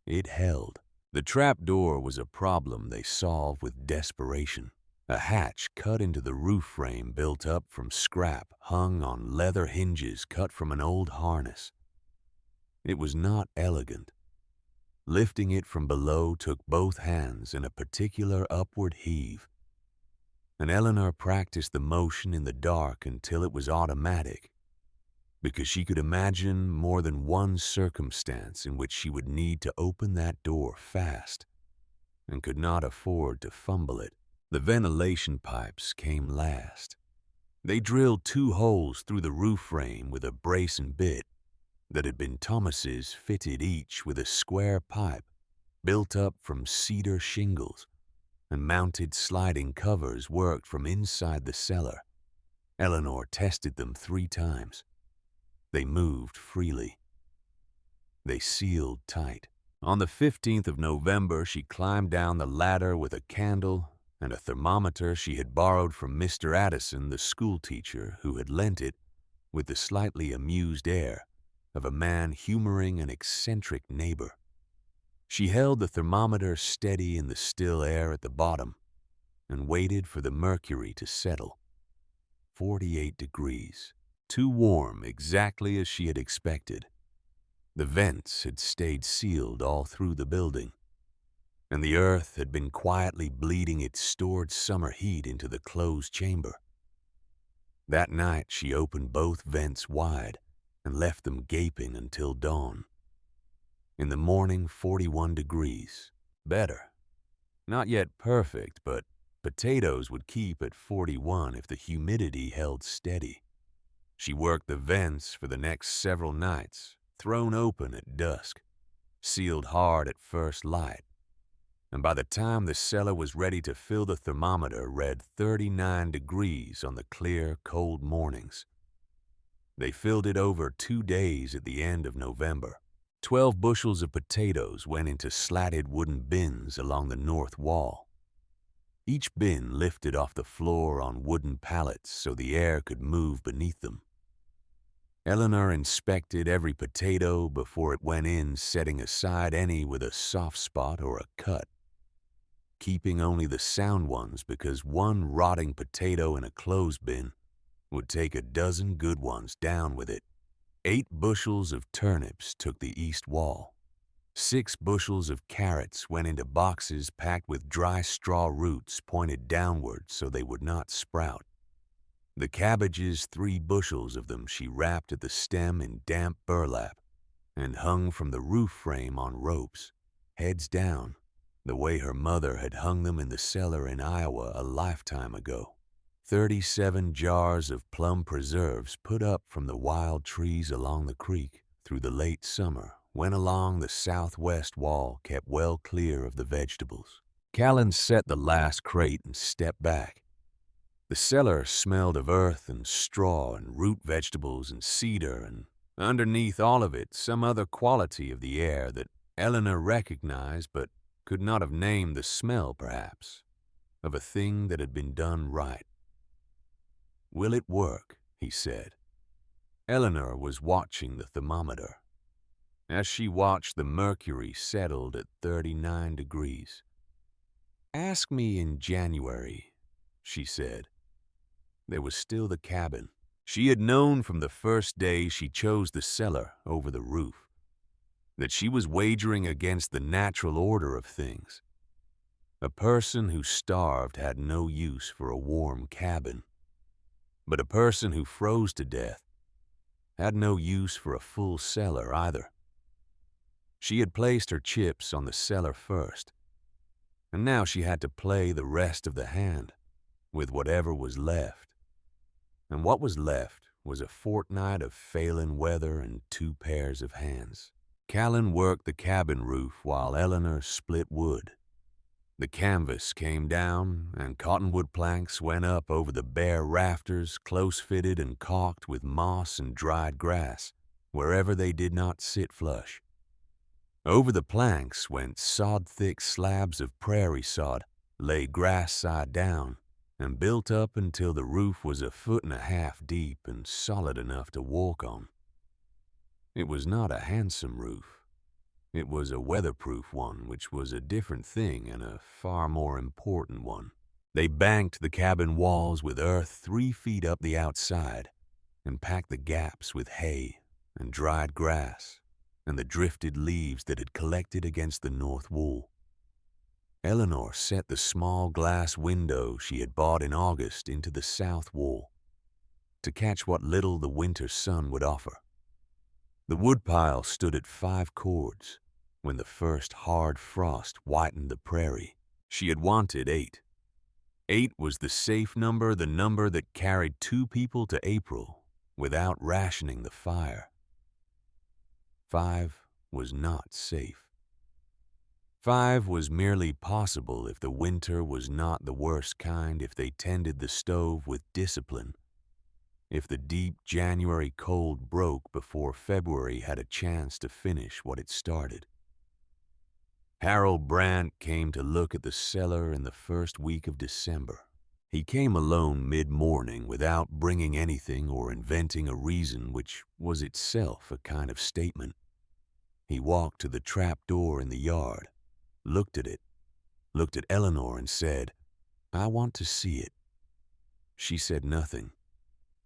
It held. The trap door was a problem they solved with desperation. A hatch cut into the roof frame built up from scrap hung on leather hinges cut from an old harness. It was not elegant. Lifting it from below took both hands in a particular upward heave, and Eleanor practiced the motion in the dark until it was automatic, because she could imagine more than one circumstance in which she would need to open that door fast and could not afford to fumble it. The ventilation pipes came last. They drilled 2 holes through the roof frame with a brace and bit that had been Thomas's, fitted each with a square pipe built up from cedar shingles, and mounted sliding covers worked from inside the cellar. Eleanor tested them 3 times. They moved freely. They sealed tight. On the 15th of November, she climbed down the ladder with a candle and a thermometer she had borrowed from Mr. Addison, the schoolteacher, who had lent it with the slightly amused air of a man humoring an eccentric neighbor. She held the thermometer steady in the still air at the bottom and waited for the mercury to settle. 48 degrees. Too warm, exactly as she had expected. The vents had stayed sealed all through the building, and the earth had been quietly bleeding its stored summer heat into the closed chamber. That night she opened both vents wide and left them gaping until dawn. In the morning, 41 degrees. Better. Not yet perfect, but potatoes would keep at 41 if the humidity held steady. She worked the vents for the next several nights, thrown open at dusk, sealed hard at first light, and by the time the cellar was ready to fill, the thermometer read 39 degrees on the clear, cold mornings. They filled it over 2 days at the end of November. 12 bushels of potatoes went into slatted wooden bins along the north wall. Each bin lifted off the floor on wooden pallets so the air could move beneath them. Eleanor inspected every potato before it went in, setting aside any with a soft spot or a cut, keeping only the sound ones because one rotting potato in a clothes bin would take a dozen good ones down with it. 8 bushels of turnips took the east wall. 6 bushels of carrots went into boxes packed with dry straw roots pointed downward so they would not sprout. The cabbages, 3 bushels of them, she wrapped at the stem in damp burlap and hung from the roof frame on ropes, heads down, the way her mother had hung them in the cellar in Iowa a lifetime ago. 37 jars of plum preserves put up from the wild trees along the creek through the late summer went along the southwest wall, kept well clear of the vegetables. Callan set the last crate and stepped back. The cellar smelled of earth and straw and root vegetables and cedar, and underneath all of it some other quality of the air that Eleanor recognized but could not have named the smell, perhaps, of a thing that had been done right. "Will it work?" he said. Eleanor was watching the thermometer. As she watched, the mercury settled at 39 degrees. "Ask me in January," she said. There was still the cabin. She had known from the first day she chose the cellar over the roof that she was wagering against the natural order of things. A person who starved had no use for a warm cabin, but a person who froze to death had no use for a full cellar either. She had placed her chips on the cellar first, and now she had to play the rest of the hand with whatever was left. And what was left was a fortnight of failing weather and 2 pairs of hands. Callan worked the cabin roof while Eleanor split wood. The canvas came down, and cottonwood planks went up over the bare rafters, close-fitted and caulked with moss and dried grass, wherever they did not sit flush. Over the planks went sod-thick slabs of prairie sod, lay grass side down, and built up until the roof was 1.5 feet deep and solid enough to walk on. It was not a handsome roof. It was a weatherproof one, which was a different thing and a far more important one. They banked the cabin walls with earth 3 feet up the outside and packed the gaps with hay and dried grass and the drifted leaves that had collected against the north wall. Eleanor set the small glass window she had bought in August into the south wall to catch what little the winter sun would offer. The woodpile stood at 5 cords when the first hard frost whitened the prairie. She had wanted 8. 8 was the safe number, the number that carried 2 people to April without rationing the fire. 5 was not safe. 5 was merely possible if the winter was not the worst kind, if they tended the stove with discipline, if the deep January cold broke before February had a chance to finish what it started. Harold Brandt came to look at the cellar in the first week of December. He came alone mid-morning without bringing anything or inventing a reason, which was itself a kind of statement. He walked to the trap door in the yard, looked at it, looked at Eleanor and said, "I want to see it." She said nothing.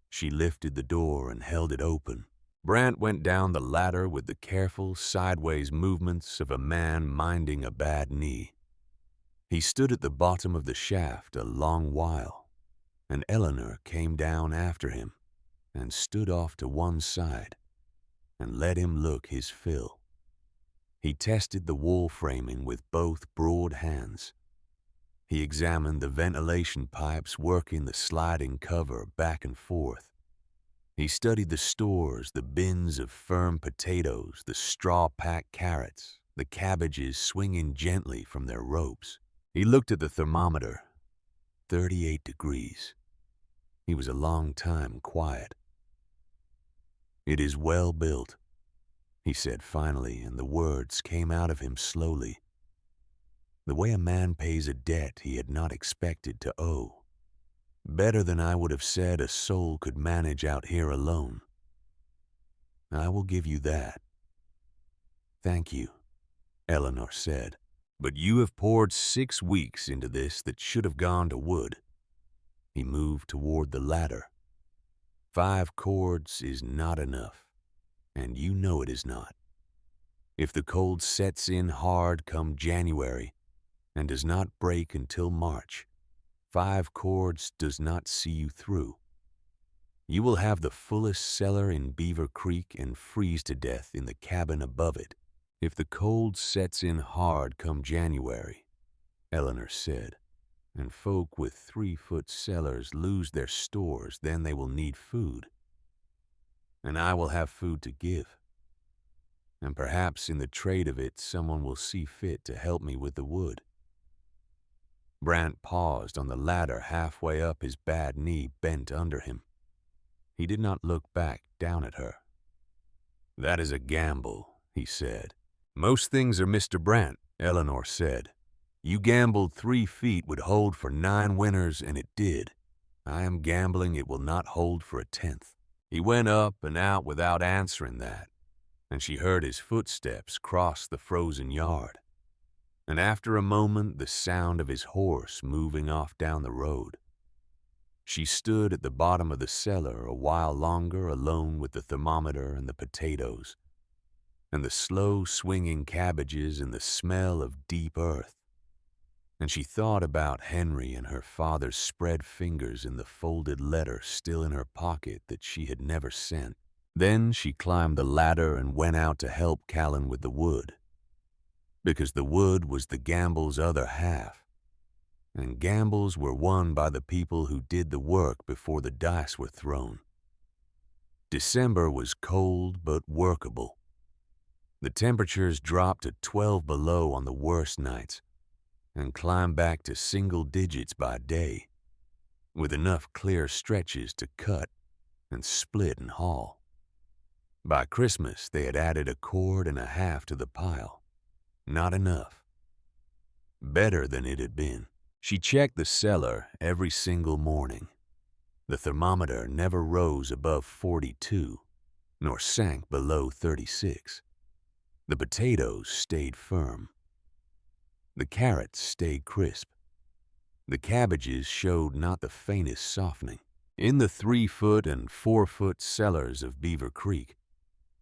She lifted the door and held it open. Brandt went down the ladder with the careful, sideways movements of a man minding a bad knee. He stood at the bottom of the shaft a long while, and Eleanor came down after him and stood off to one side and let him look his fill. He tested the wall framing with both broad hands. He examined the ventilation pipes working the sliding cover back and forth. He studied the stores, the bins of firm potatoes, the straw-packed carrots, the cabbages swinging gently from their ropes. He looked at the thermometer, 38 degrees. He was a long time quiet. "It is well built," he said finally, and the words came out of him slowly, the way a man pays a debt he had not expected to owe. "Better than I would have said a soul could manage out here alone. I will give you that." "Thank you," Eleanor said. "But you have poured 6 weeks into this that should have gone to wood." He moved toward the ladder. 5 cords is not enough, and you know it is not. If the cold sets in hard come January and does not break until March, 5 cords does not see you through. You will have the fullest cellar in Beaver Creek and freeze to death in the cabin above it. "If the cold sets in hard come January," Eleanor said, "and folk with 3-foot cellars lose their stores, then they will need food. And I will have food to give. And perhaps in the trade of it, someone will see fit to help me with the wood." Brandt paused on the ladder halfway up, his bad knee bent under him. He did not look back down at her. "That is a gamble," he said. "Most things are Mr. Brandt," Eleanor said. "You gambled 3 feet would hold for 9 winters, and it did. I am gambling it will not hold for a 10th. He went up and out without answering that, and she heard his footsteps cross the frozen yard. And after a moment, the sound of his horse moving off down the road. She stood at the bottom of the cellar a while longer, alone with the thermometer and the potatoes, and the slow swinging cabbages and the smell of deep earth. And she thought about Henry and her father's spread fingers in the folded letter still in her pocket that she had never sent. Then she climbed the ladder and went out to help Callan with the wood, because the wood was the gamble's other half, and gambles were won by the people who did the work before the dice were thrown. December was cold but workable. The temperatures dropped to 12 below on the worst nights and climbed back to single digits by day, with enough clear stretches to cut and split and haul. By Christmas, they had added 1.5 cords to the pile. Not enough. Better than it had been. She checked the cellar every single morning. The thermometer never rose above 42, nor sank below 36. The potatoes stayed firm. The carrots stayed crisp. The cabbages showed not the faintest softening. In the 3-foot and 4-foot cellars of Beaver Creek,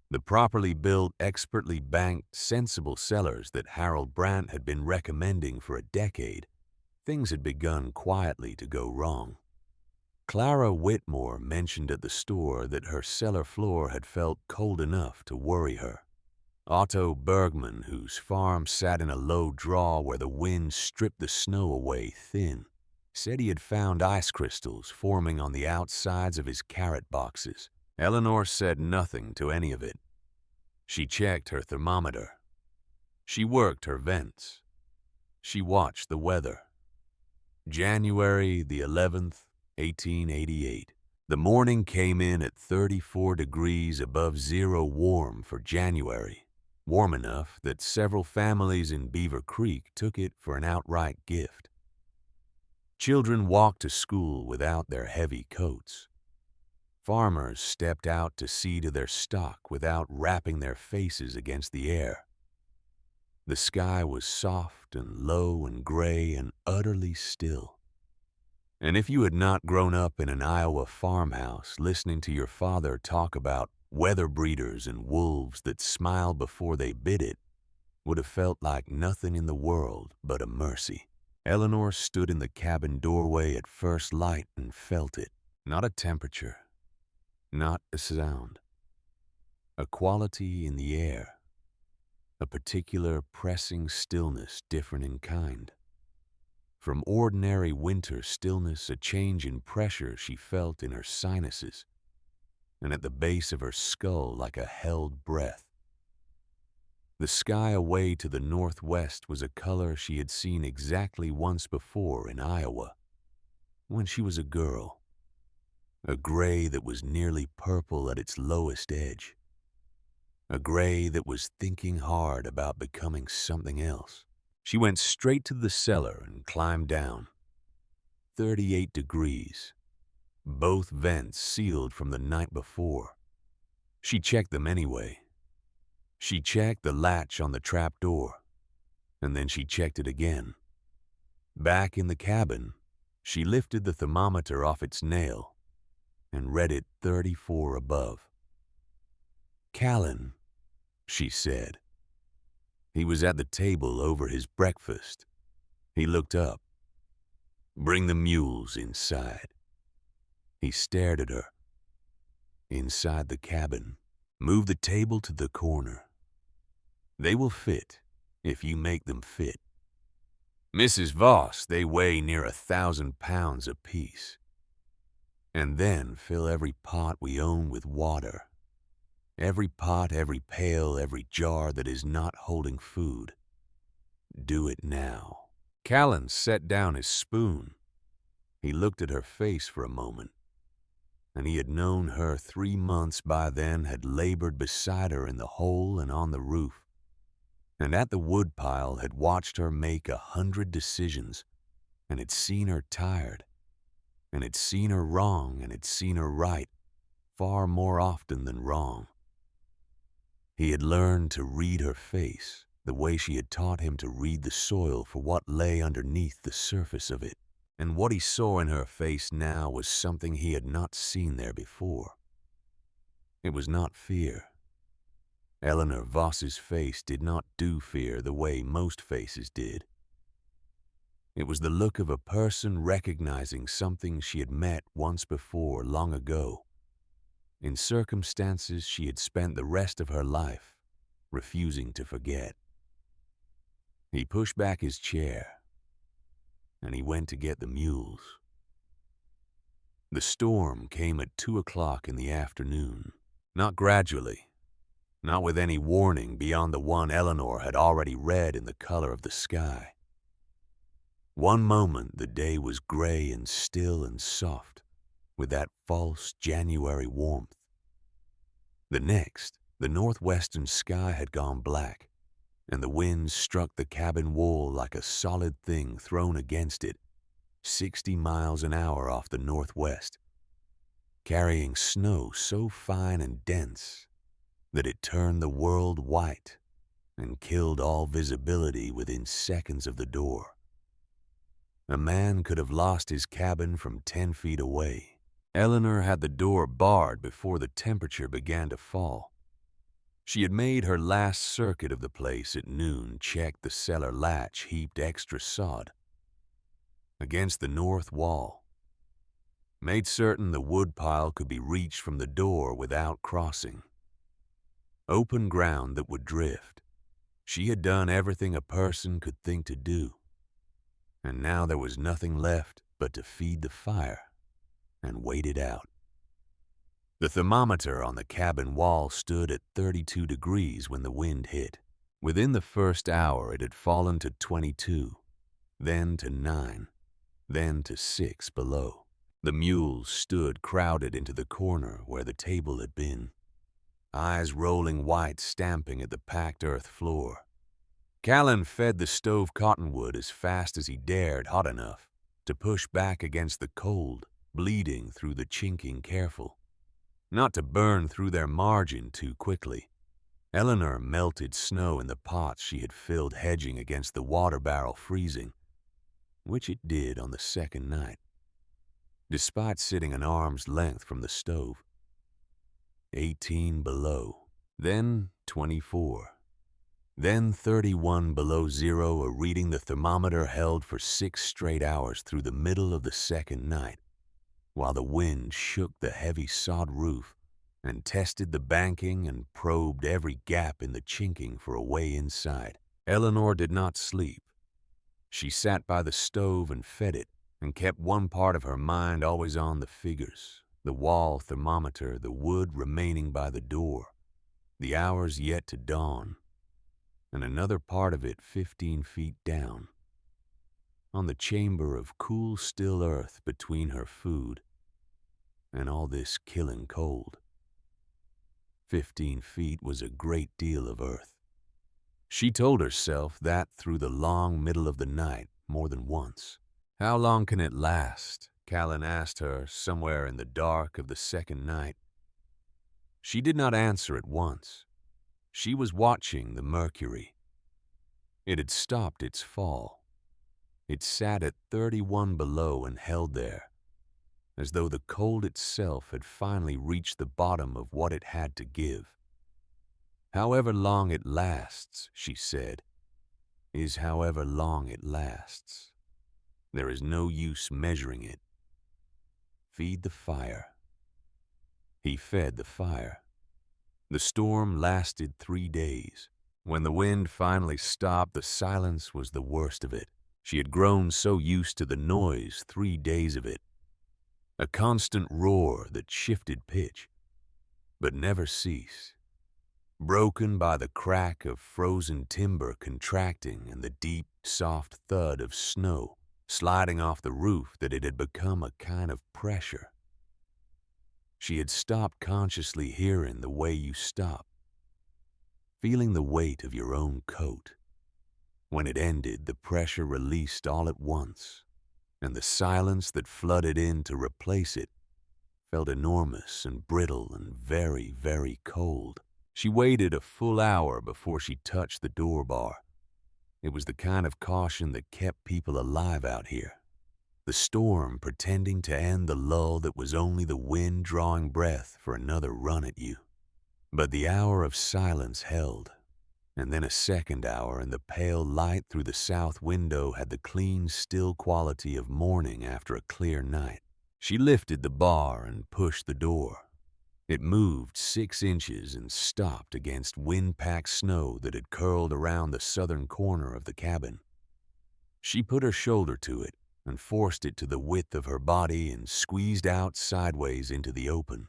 the properly built, expertly banked, sensible cellars that Harold Brandt had been recommending for a decade, things had begun quietly to go wrong. Clara Whitmore mentioned at the store that her cellar floor had felt cold enough to worry her. Otto Bergman, whose farm sat in a low draw where the wind stripped the snow away thin, said he had found ice crystals forming on the outsides of his carrot boxes. Eleanor said nothing to any of it. She checked her thermometer. She worked her vents. She watched the weather. January the 11th, 1888. The morning came in at 34 degrees above zero, warm for January. Warm enough that several families in Beaver Creek took it for an outright gift. Children walked to school without their heavy coats. Farmers stepped out to see to their stock without wrapping their faces against the air. The sky was soft and low and gray and utterly still. And if you had not grown up in an Iowa farmhouse listening to your father talk about weather breeders and wolves that smile before they bit it, would have felt like nothing in the world but a mercy. Eleanor stood in the cabin doorway at first light and felt it. Not a temperature, not a sound. A quality in the air. A particular pressing stillness different in kind. From ordinary winter stillness, a change in pressure she felt in her sinuses and at the base of her skull like a held breath. The sky away to the northwest was a color she had seen exactly once before in Iowa, when she was a girl. A gray that was nearly purple at its lowest edge. A gray that was thinking hard about becoming something else. She went straight to the cellar and climbed down. 38 degrees. Both vents sealed from the night before. She checked them anyway. She checked the latch on the trap door, and then she checked it again. Back in the cabin, she lifted the thermometer off its nail and read it 34 above. "Callan," she said. He was at the table over his breakfast. He looked up. "Bring the mules inside." He stared at her. "Inside the cabin. Move the table to the corner. They will fit, if you make them fit. Mrs. Voss, they weigh near 1,000 pounds apiece. And then fill every pot we own with water. Every pot, every pail, every jar that is not holding food. Do it now." Callan set down his spoon. He looked at her face for a moment, and he had known her 3 months by then, had labored beside her in the hole and on the roof, and at the woodpile had watched her make 100 decisions, and had seen her tired, and had seen her wrong, and had seen her right, far more often than wrong. He had learned to read her face the way she had taught him to read the soil for what lay underneath the surface of it, and what he saw in her face now was something he had not seen there before. It was not fear. Eleanor Voss's face did not do fear the way most faces did. It was the look of a person recognizing something she had met once before, long ago, in circumstances she had spent the rest of her life refusing to forget. He pushed back his chair, and he went to get the mules. The storm came at 2 o'clock in the afternoon, not gradually, not with any warning beyond the one Eleanor had already read in the color of the sky. One moment the day was gray and still and soft, with that false January warmth. The next, the northwestern sky had gone black, and the wind struck the cabin wall like a solid thing thrown against it, 60 miles an hour off the northwest, carrying snow so fine and dense that it turned the world white and killed all visibility within seconds of the door. A man could have lost his cabin from 10 feet away. Eleanor had the door barred before the temperature began to fall. She had made her last circuit of the place at noon, checked the cellar latch, heaped extra sod against the north wall, made certain the woodpile could be reached from the door without crossing. Open ground that would drift. She had done everything a person could think to do, and now there was nothing left but to feed the fire and wait it out. The thermometer on the cabin wall stood at 32 degrees when the wind hit. Within the first hour it had fallen to 22, then to 9, then to 6 below. The mules stood crowded into the corner where the table had been, eyes rolling white, stamping at the packed earth floor. Callan fed the stove cottonwood as fast as he dared, hot enough to push back against the cold, bleeding through the chinking careful, not to burn through their margin too quickly. Eleanor melted snow in the pots she had filled, hedging against the water barrel freezing, which it did on the second night, despite sitting an arm's length from the stove. 18 below, then 24, then 31 below zero, a reading the thermometer held for 6 straight hours through the middle of the second night, while the wind shook the heavy sod roof and tested the banking and probed every gap in the chinking for a way inside. Eleanor did not sleep. She sat by the stove and fed it, and kept one part of her mind always on the figures, the wall thermometer, the wood remaining by the door, the hours yet to dawn, and another part of it 15 feet down, on the chamber of cool, still earth between her food and all this killing cold. 15 feet was a great deal of earth. She told herself that through the long middle of the night more than once. "How long can it last?" Callan asked her somewhere in the dark of the second night. She did not answer at once. She was watching the mercury. It had stopped its fall. It sat at 31 below and held there, as though the cold itself had finally reached the bottom of what it had to give. "However long it lasts," she said, "is however long it lasts. There is no use measuring it. Feed the fire." He fed the fire. The storm lasted 3 days. When the wind finally stopped, the silence was the worst of it. She had grown so used to the noise, 3 days of it. A constant roar that shifted pitch, but never ceased, broken by the crack of frozen timber contracting and the deep, soft thud of snow sliding off the roof, that it had become a kind of pressure. She had stopped consciously hearing the way you stop, feeling the weight of your own coat. When it ended, the pressure released all at once, and the silence that flooded in to replace it felt enormous and brittle and very, very cold. She waited a full hour before she touched the door bar. It was the kind of caution that kept people alive out here. The storm pretending to end the lull that was only the wind drawing breath for another run at you. But the hour of silence held, and then a second hour, and the pale light through the south window had the clean, still quality of morning after a clear night. She lifted the bar and pushed the door. It moved 6 inches and stopped against wind-packed snow that had curled around the southern corner of the cabin. She put her shoulder to it and forced it to the width of her body and squeezed out sideways into the open.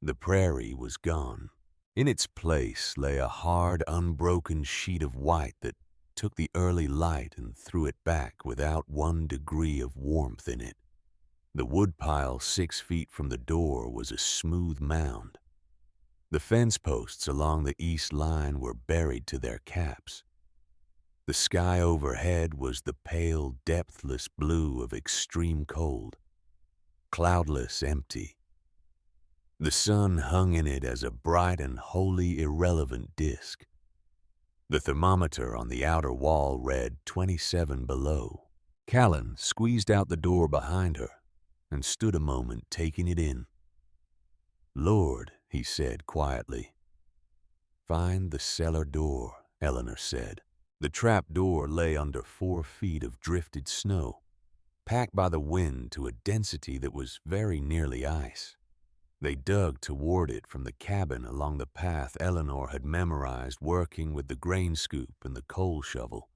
The prairie was gone. In its place lay a hard, unbroken sheet of white that took the early light and threw it back without 1 degree of warmth in it. The woodpile 6 feet from the door was a smooth mound. The fence posts along the east line were buried to their caps. The sky overhead was the pale, depthless blue of extreme cold, cloudless, empty. The sun hung in it as a bright and wholly irrelevant disk. The thermometer on the outer wall read 27 below. Callan squeezed out the door behind her and stood a moment taking it in. "Lord," he said quietly. "Find the cellar door," Eleanor said. The trap door lay under 4 feet of drifted snow, packed by the wind to a density that was very nearly ice. They dug toward it from the cabin along the path Eleanor had memorized working with the grain scoop and the coal shovel.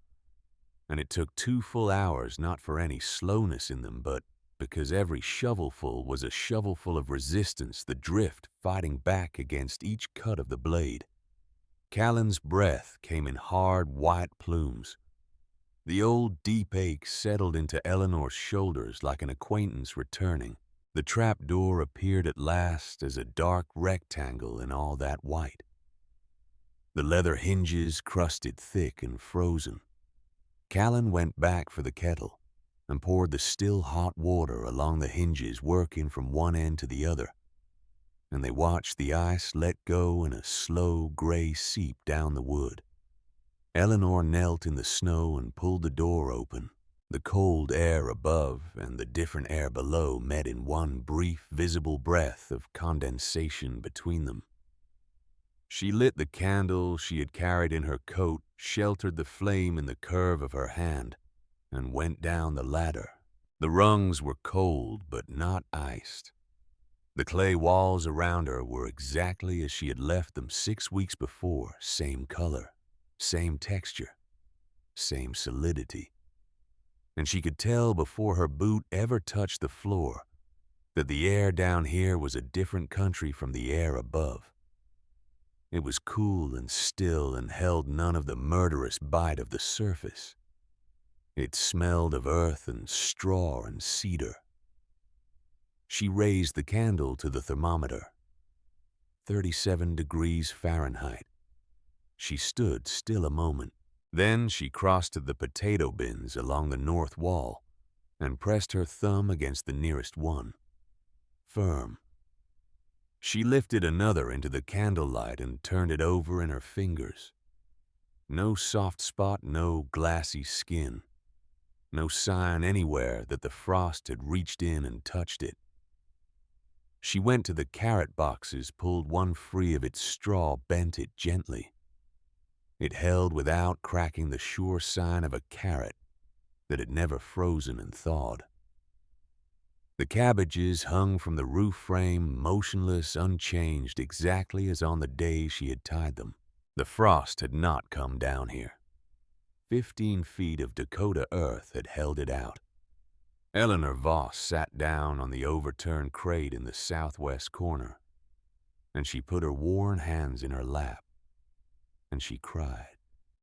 And it took 2 full hours, not for any slowness in them, but because every shovelful was a shovelful of resistance, the drift fighting back against each cut of the blade. Callan's breath came in hard, white plumes. The old deep ache settled into Eleanor's shoulders like an acquaintance returning. The trap door appeared at last as a dark rectangle in all that white. The leather hinges crusted thick and frozen. Callan went back for the kettle and poured the still hot water along the hinges, working from one end to the other, and they watched the ice let go in a slow gray seep down the wood. Eleanor knelt in the snow and pulled the door open. The cold air above and the different air below met in one brief, visible breath of condensation between them. She lit the candle she had carried in her coat, sheltered the flame in the curve of her hand, and went down the ladder. The rungs were cold but not iced. The clay walls around her were exactly as she had left them 6 weeks before, same color, same texture, same solidity. And she could tell before her boot ever touched the floor that the air down here was a different country from the air above. It was cool and still and held none of the murderous bite of the surface. It smelled of earth and straw and cedar. She raised the candle to the thermometer. 37 degrees Fahrenheit. She stood still a moment. Then she crossed to the potato bins along the north wall and pressed her thumb against the nearest one. Firm. She lifted another into the candlelight and turned it over in her fingers. No soft spot, no glassy skin. No sign anywhere that the frost had reached in and touched it. She went to the carrot boxes, pulled one free of its straw, bent it gently. It held without cracking the sure sign of a carrot that had never frozen and thawed. The cabbages hung from the roof frame, motionless, unchanged, exactly as on the day she had tied them. The frost had not come down here. 15 feet of Dakota earth had held it out. Eleanor Voss sat down on the overturned crate in the southwest corner, and she put her worn hands in her lap, and she cried.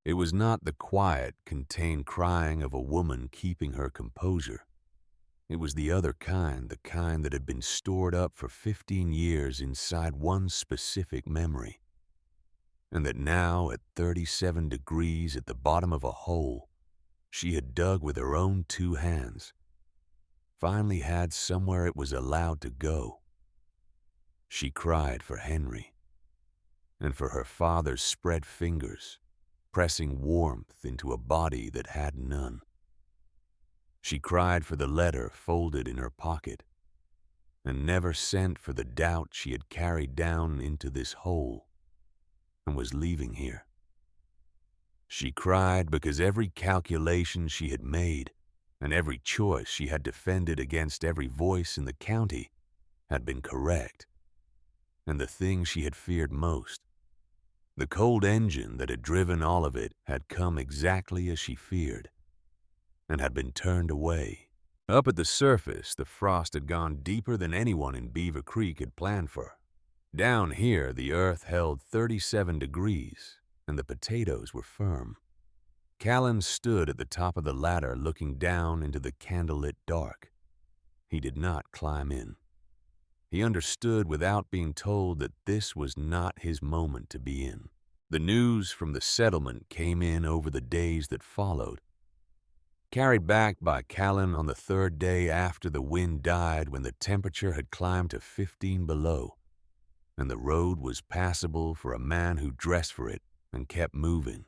It was not the quiet, contained crying of a woman keeping her composure. It was the other kind, the kind that had been stored up for 15 years inside one specific memory, and that now, at 37 degrees at the bottom of a hole, she had dug with her own 2 hands, finally had somewhere it was allowed to go. She cried for Henry, and for her father's spread fingers, pressing warmth into a body that had none. She cried for the letter folded in her pocket, and never sent for the doubt she had carried down into this hole and was leaving here. She cried because every calculation she had made and every choice she had defended against every voice in the county had been correct, and the thing she had feared most, the cold engine that had driven all of it, had come exactly as she feared, and had been turned away. Up at the surface, the frost had gone deeper than anyone in Beaver Creek had planned for. Down here, the earth held 37 degrees, and the potatoes were firm. Callan stood at the top of the ladder looking down into the candlelit dark. He did not climb in. He understood without being told that this was not his moment to be in. The news from the settlement came in over the days that followed, carried back by Callan on the 3rd day after the wind died, when the temperature had climbed to 15 below, and the road was passable for a man who dressed for it and kept moving.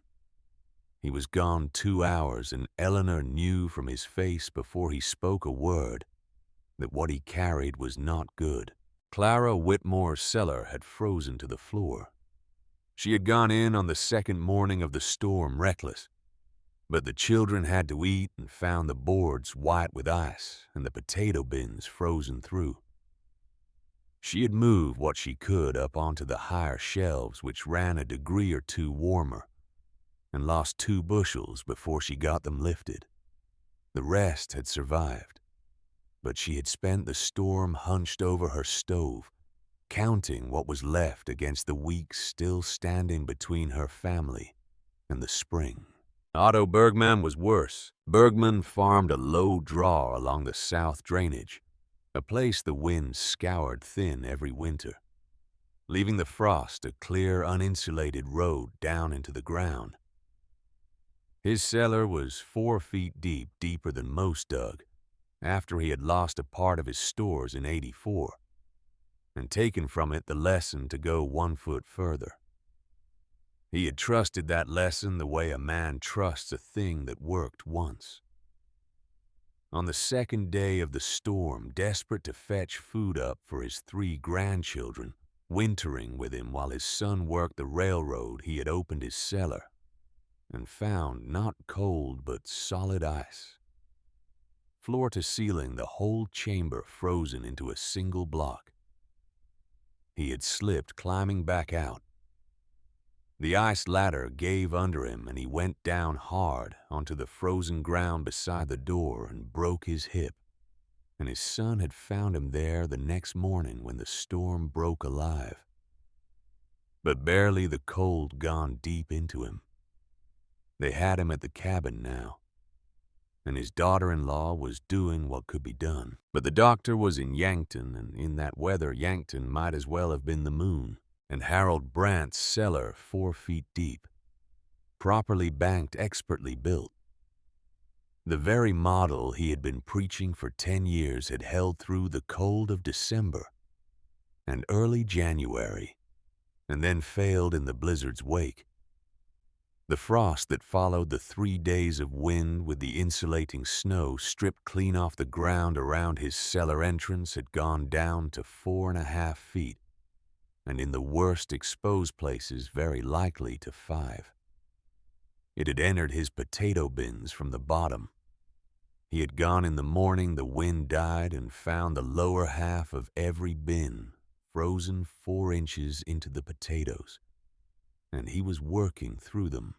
He was gone 2 hours, and Eleanor knew from his face before he spoke a word that what he carried was not good. Clara Whitmore's cellar had frozen to the floor. She had gone in on the 2nd morning of the storm reckless, but the children had to eat and found the boards white with ice and the potato bins frozen through. She had moved what she could up onto the higher shelves, which ran a degree or 2 warmer, and lost 2 bushels before she got them lifted. The rest had survived, but she had spent the storm hunched over her stove, counting what was left against the weeks still standing between her family and the spring. Otto Bergman was worse. Bergman farmed a low draw along the south drainage, a place the wind scoured thin every winter, leaving the frost a clear, uninsulated road down into the ground. His cellar was 4 feet deep, deeper than most dug, after he had lost a part of his stores in '84, and taken from it the lesson to go 1 foot further. He had trusted that lesson the way a man trusts a thing that worked once. On the second day of the storm, desperate to fetch food up for his 3 grandchildren, wintering with him while his son worked the railroad, he had opened his cellar and found not cold but solid ice. Floor to ceiling, the whole chamber frozen into a single block. He had slipped, climbing back out. The ice ladder gave under him, and he went down hard onto the frozen ground beside the door and broke his hip. And his son had found him there the next morning when the storm broke alive. But barely the cold gone deep into him. They had him at the cabin now, and his daughter-in-law was doing what could be done. But the doctor was in Yankton, and in that weather Yankton might as well have been the moon. And Harold Brandt's cellar 4 feet deep, properly banked, expertly built. The very model he had been preaching for 10 years had held through the cold of December and early January, and then failed in the blizzard's wake. The frost that followed the 3 days of wind with the insulating snow stripped clean off the ground around his cellar entrance had gone down to 4.5 feet, and in the worst exposed places very likely to 5. It had entered his potato bins from the bottom. He had gone in the morning the wind died and found the lower half of every bin frozen 4 inches into the potatoes, and he was working through them.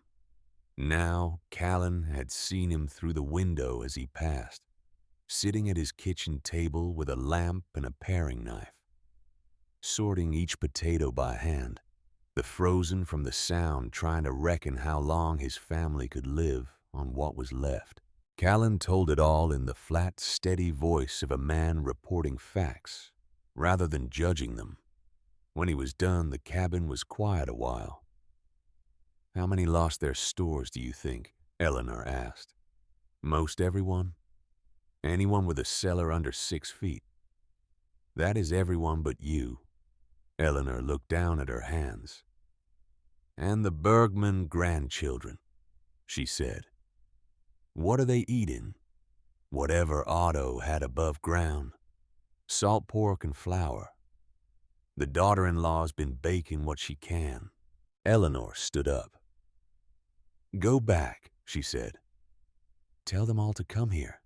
Now Callan had seen him through the window as he passed, sitting at his kitchen table with a lamp and a paring knife, sorting each potato by hand, the frozen from the sound trying to reckon how long his family could live on what was left. Callan told it all in the flat, steady voice of a man reporting facts rather than judging them. When he was done, the cabin was quiet a while. "How many lost their stores, do you think?" Eleanor asked. "Most everyone? Anyone with a cellar under 6 feet? That is everyone but you." Eleanor looked down at her hands. "And the Bergman grandchildren," she said. "What are they eating? Whatever Otto had above ground. Salt pork and flour. The daughter-in-law's been baking what she can." Eleanor stood up. "Go back," she said. "Tell them all to come here."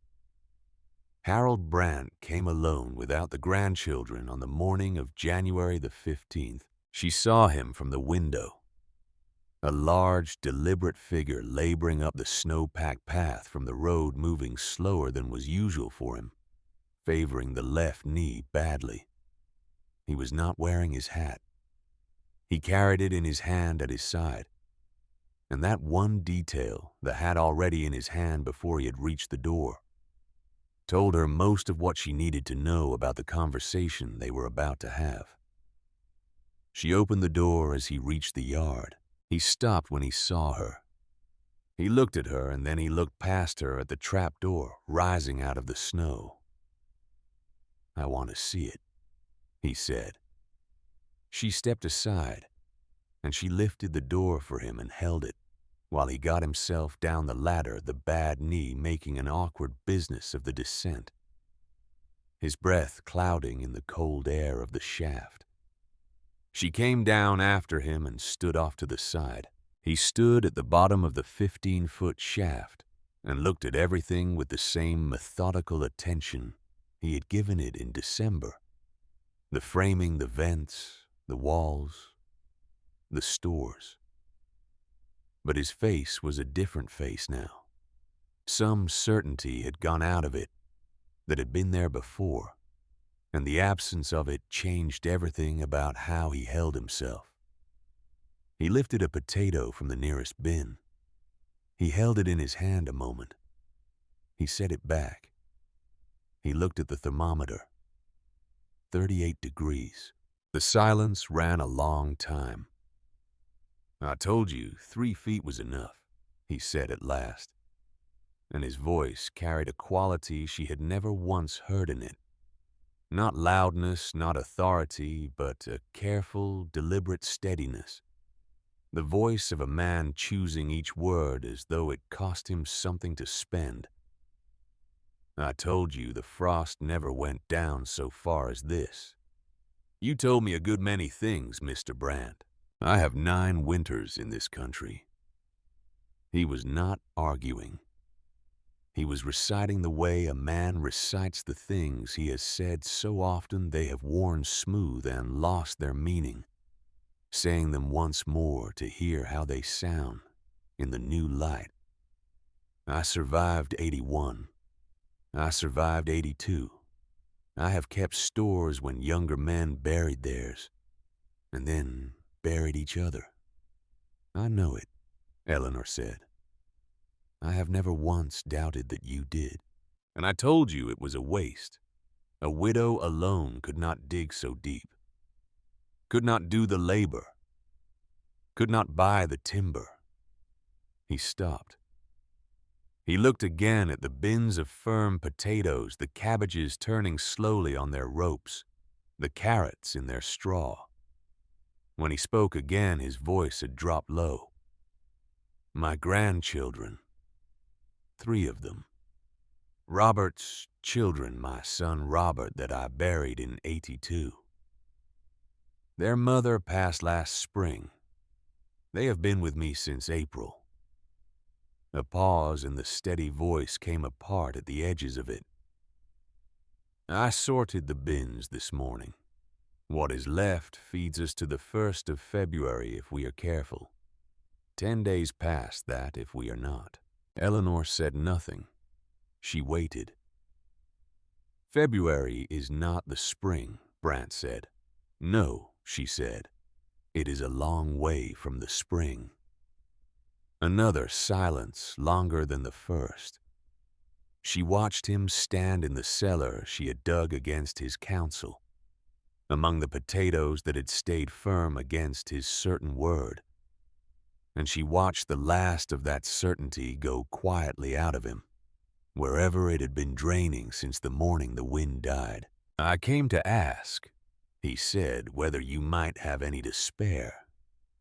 Harold Brandt came alone without the grandchildren on the morning of January the 15th. She saw him from the window, a large, deliberate figure laboring up the snow-packed path from the road, moving slower than was usual for him, favoring the left knee badly. He was not wearing his hat. He carried it in his hand at his side, and that one detail, the hat already in his hand before he had reached the door, told her most of what she needed to know about the conversation they were about to have. She opened the door as he reached the yard. He stopped when he saw her. He looked at her, and then he looked past her at the trap door rising out of the snow. "I want to see it," he said. She stepped aside, and she lifted the door for him and held it, while he got himself down the ladder, the bad knee making an awkward business of the descent, his breath clouding in the cold air of the shaft. She came down after him and stood off to the side. He stood at the bottom of the 15-foot shaft and looked at everything with the same methodical attention he had given it in December. The framing, the vents, the walls, the stores. But his face was a different face now. Some certainty had gone out of it that had been there before, and the absence of it changed everything about how he held himself. He lifted a potato from the nearest bin. He held it in his hand a moment. He set it back. He looked at the thermometer. 38 degrees. The silence ran a long time. "I told you 3 feet was enough," he said at last, and his voice carried a quality she had never once heard in it. Not loudness, not authority, but a careful, deliberate steadiness. The voice of a man choosing each word as though it cost him something to spend. "I told you the frost never went down so far as this. You told me a good many things, Mr. Brandt. I have 9 winters in this country." He was not arguing. He was reciting the way a man recites the things he has said so often they have worn smooth and lost their meaning, saying them once more to hear how they sound in the new light. "I survived 81. I survived 82. I have kept stores when younger men buried theirs, and then buried each other." "I know it," Eleanor said. "I have never once doubted that you did. And I told you it was a waste. A widow alone could not dig so deep, could not do the labor, could not buy the timber." He stopped. He looked again at the bins of firm potatoes, the cabbages turning slowly on their ropes, the carrots in their straw. When he spoke again, his voice had dropped low. "My grandchildren, 3 of them. Robert's children, my son Robert that I buried in 82. Their mother passed last spring. They have been with me since April." A pause, and the steady voice came apart at the edges of it. "I sorted the bins this morning. What is left feeds us to the 1st of February if we are careful. 10 days past that if we are not." Eleanor said nothing. She waited. "February is not the spring," Brandt said. "No," she said. "It is a long way from the spring." Another silence, longer than the first. She watched him stand in the cellar she had dug against his counsel, among the potatoes that had stayed firm against his certain word. And she watched the last of that certainty go quietly out of him, wherever it had been draining since the morning the wind died. "I came to ask," he said, "whether you might have any to spare.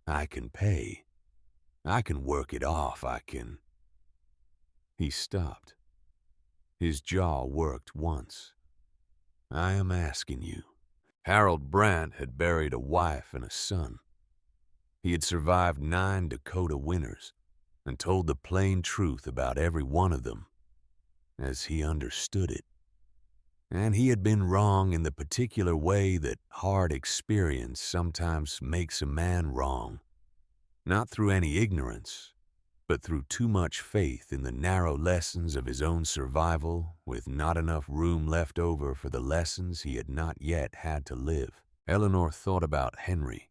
I can pay. I can work it off, I can—" He stopped. His jaw worked once. "I am asking you." Harold Brandt had buried a wife and a son. He had survived 9 Dakota winters and told the plain truth about every one of them, as he understood it. And he had been wrong in the particular way that hard experience sometimes makes a man wrong. Not through any ignorance, but through too much faith in the narrow lessons of his own survival, with not enough room left over for the lessons he had not yet had to live. Eleanor thought about Henry.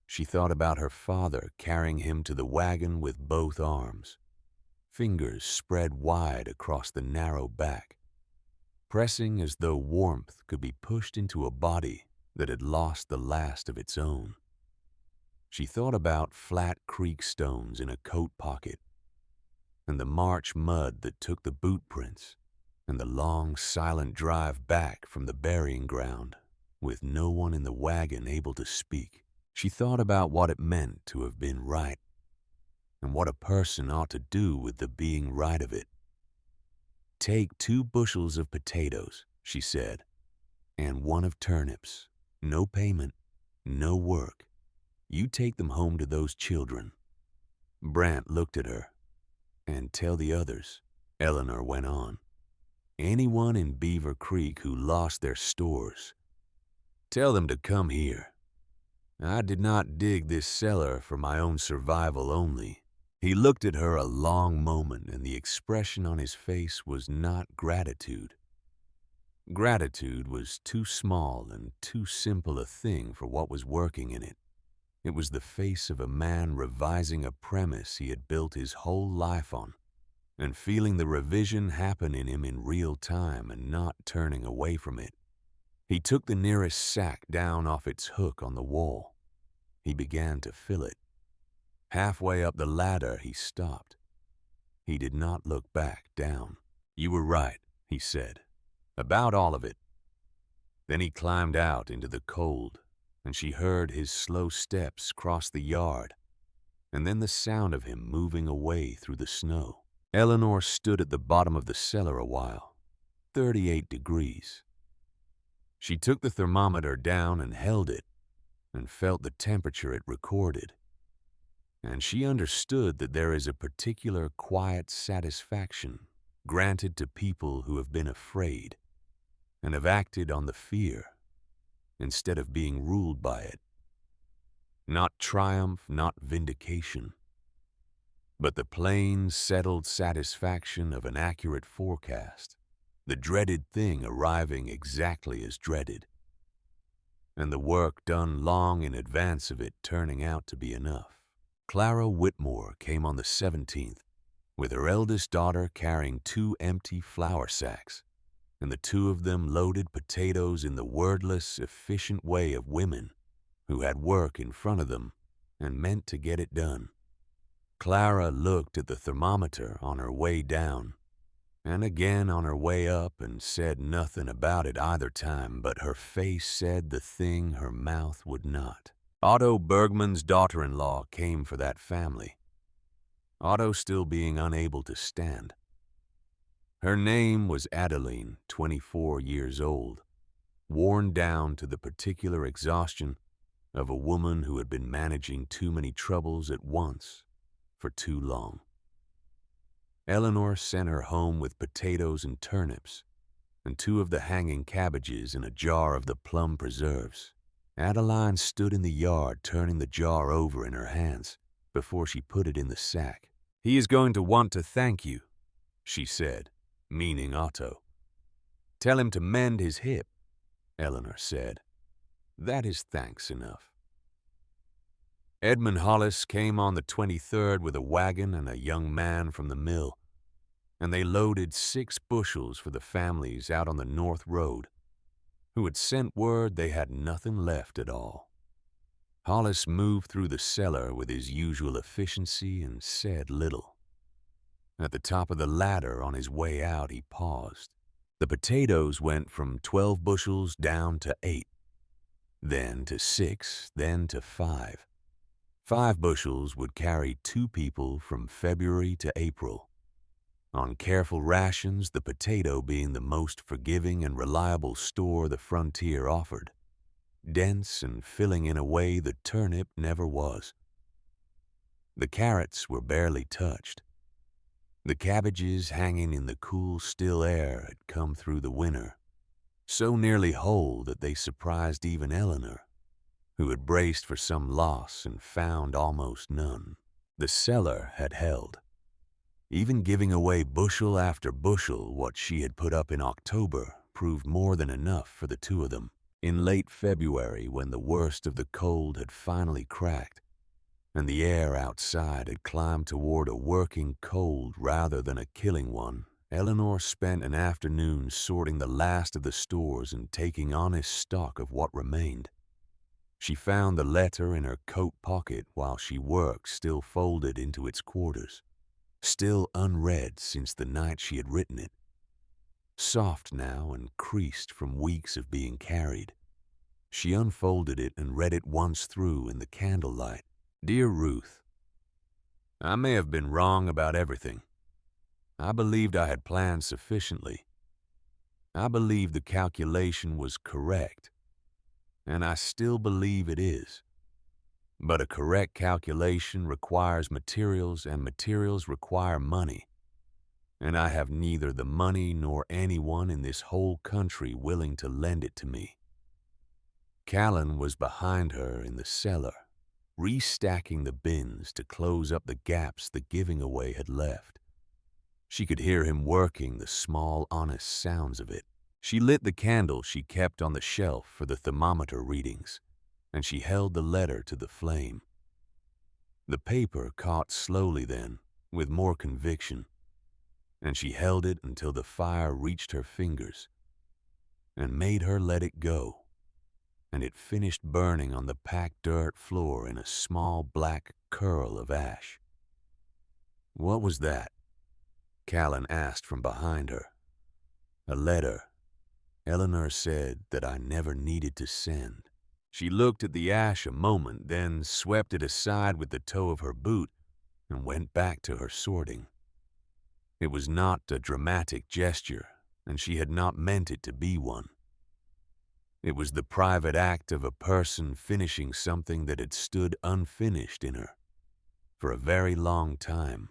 She thought about her father carrying him to the wagon with both arms, fingers spread wide across the narrow back, pressing as though warmth could be pushed into a body that had lost the last of its own. She thought about flat creek stones in a coat pocket, and the March mud that took the boot prints, and the long, silent drive back from the burying ground, with no one in the wagon able to speak. She thought about what it meant to have been right, and what a person ought to do with the being right of it. "Take 2 bushels of potatoes," she said, "and 1 of turnips. No payment, no work. You take them home to those children." Brandt looked at her. "And tell the others," Eleanor went on. "Anyone in Beaver Creek who lost their stores, tell them to come here. I did not dig this cellar for my own survival only." He looked at her a long moment, and the expression on his face was not gratitude. Gratitude was too small and too simple a thing for what was working in it. It was the face of a man revising a premise he had built his whole life on, and feeling the revision happen in him in real time and not turning away from it. He took the nearest sack down off its hook on the wall. He began to fill it. Halfway up the ladder, he stopped. He did not look back down. "You were right," he said, "about all of it." Then he climbed out into the cold, and she heard his slow steps cross the yard, and then the sound of him moving away through the snow. Eleanor stood at the bottom of the cellar a while, 38 degrees. She took the thermometer down and held it, and felt the temperature it recorded. And she understood that there is a particular quiet satisfaction granted to people who have been afraid and have acted on the fear instead of being ruled by it. Not triumph, not vindication, but the plain, settled satisfaction of an accurate forecast, the dreaded thing arriving exactly as dreaded, and the work done long in advance of it turning out to be enough. Clara Whitmore came on the 17th, with her eldest daughter carrying 2 empty flour sacks, and the 2 of them loaded potatoes in the wordless, efficient way of women who had work in front of them and meant to get it done. Clara looked at the thermometer on her way down and again on her way up and said nothing about it either time, but her face said the thing her mouth would not. Otto Bergman's daughter-in-law came for that family, Otto still being unable to stand. Her name was Adeline, 24 years old, worn down to the particular exhaustion of a woman who had been managing too many troubles at once for too long. Eleanor sent her home with potatoes and turnips and 2 of the hanging cabbages and a jar of the plum preserves. Adeline stood in the yard turning the jar over in her hands before she put it in the sack. "He is going to want to thank you," she said, meaning Otto. "Tell him to mend his hip," Eleanor said. "That is thanks enough." Edmund Hollis came on the 23rd with a wagon and a young man from the mill, and they loaded 6 bushels for the families out on the North Road, who had sent word they had nothing left at all. Hollis moved through the cellar with his usual efficiency and said little. At the top of the ladder on his way out, he paused. The potatoes went from 12 bushels down to 8, then to 6, then to 5. 5 bushels would carry 2 people from February to April. On careful rations, the potato being the most forgiving and reliable store the frontier offered, dense and filling in a way the turnip never was. The carrots were barely touched. The cabbages hanging in the cool, still air had come through the winter, so nearly whole that they surprised even Eleanor, who had braced for some loss and found almost none. The cellar had held. Even giving away bushel after bushel what she had put up in October proved more than enough for the 2 of them. In late February, when the worst of the cold had finally cracked, and the air outside had climbed toward a working cold rather than a killing one, Eleanor spent an afternoon sorting the last of the stores and taking honest stock of what remained. She found the letter in her coat pocket while she worked, still folded into its quarters, still unread since the night she had written it, soft now and creased from weeks of being carried. She unfolded it and read it once through in the candlelight. "Dear Ruth, I may have been wrong about everything. I believed I had planned sufficiently. I believed the calculation was correct, and I still believe it is. But a correct calculation requires materials, and materials require money, and I have neither the money nor anyone in this whole country willing to lend it to me." Callan was behind her in the cellar, restacking the bins to close up the gaps the giving away had left. She could hear him working the small, honest sounds of it. She lit the candle she kept on the shelf for the thermometer readings and she held the letter to the flame. The paper caught slowly then, with more conviction, and she held it until the fire reached her fingers and made her let it go, and it finished burning on the packed dirt floor in a small black curl of ash. "What was that?" Callan asked from behind her. "A letter Eleanor said that I never needed to send." She looked at the ash a moment, then swept it aside with the toe of her boot and went back to her sorting. It was not a dramatic gesture, and she had not meant it to be one. It was the private act of a person finishing something that had stood unfinished in her for a very long time.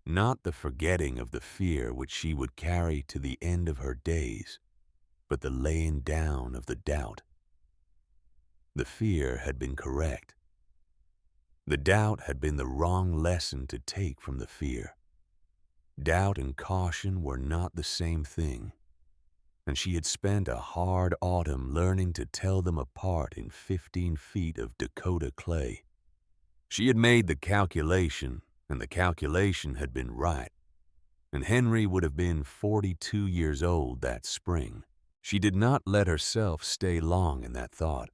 Not the forgetting of the fear which she would carry to the end of her days, but the laying down of the doubt. The fear had been correct. The doubt had been the wrong lesson to take from the fear. Doubt and caution were not the same thing, and she had spent a hard autumn learning to tell them apart in 15 feet of Dakota clay. She had made the calculation, and the calculation had been right, and Henry would have been 42 years old that spring. She did not let herself stay long in that thought.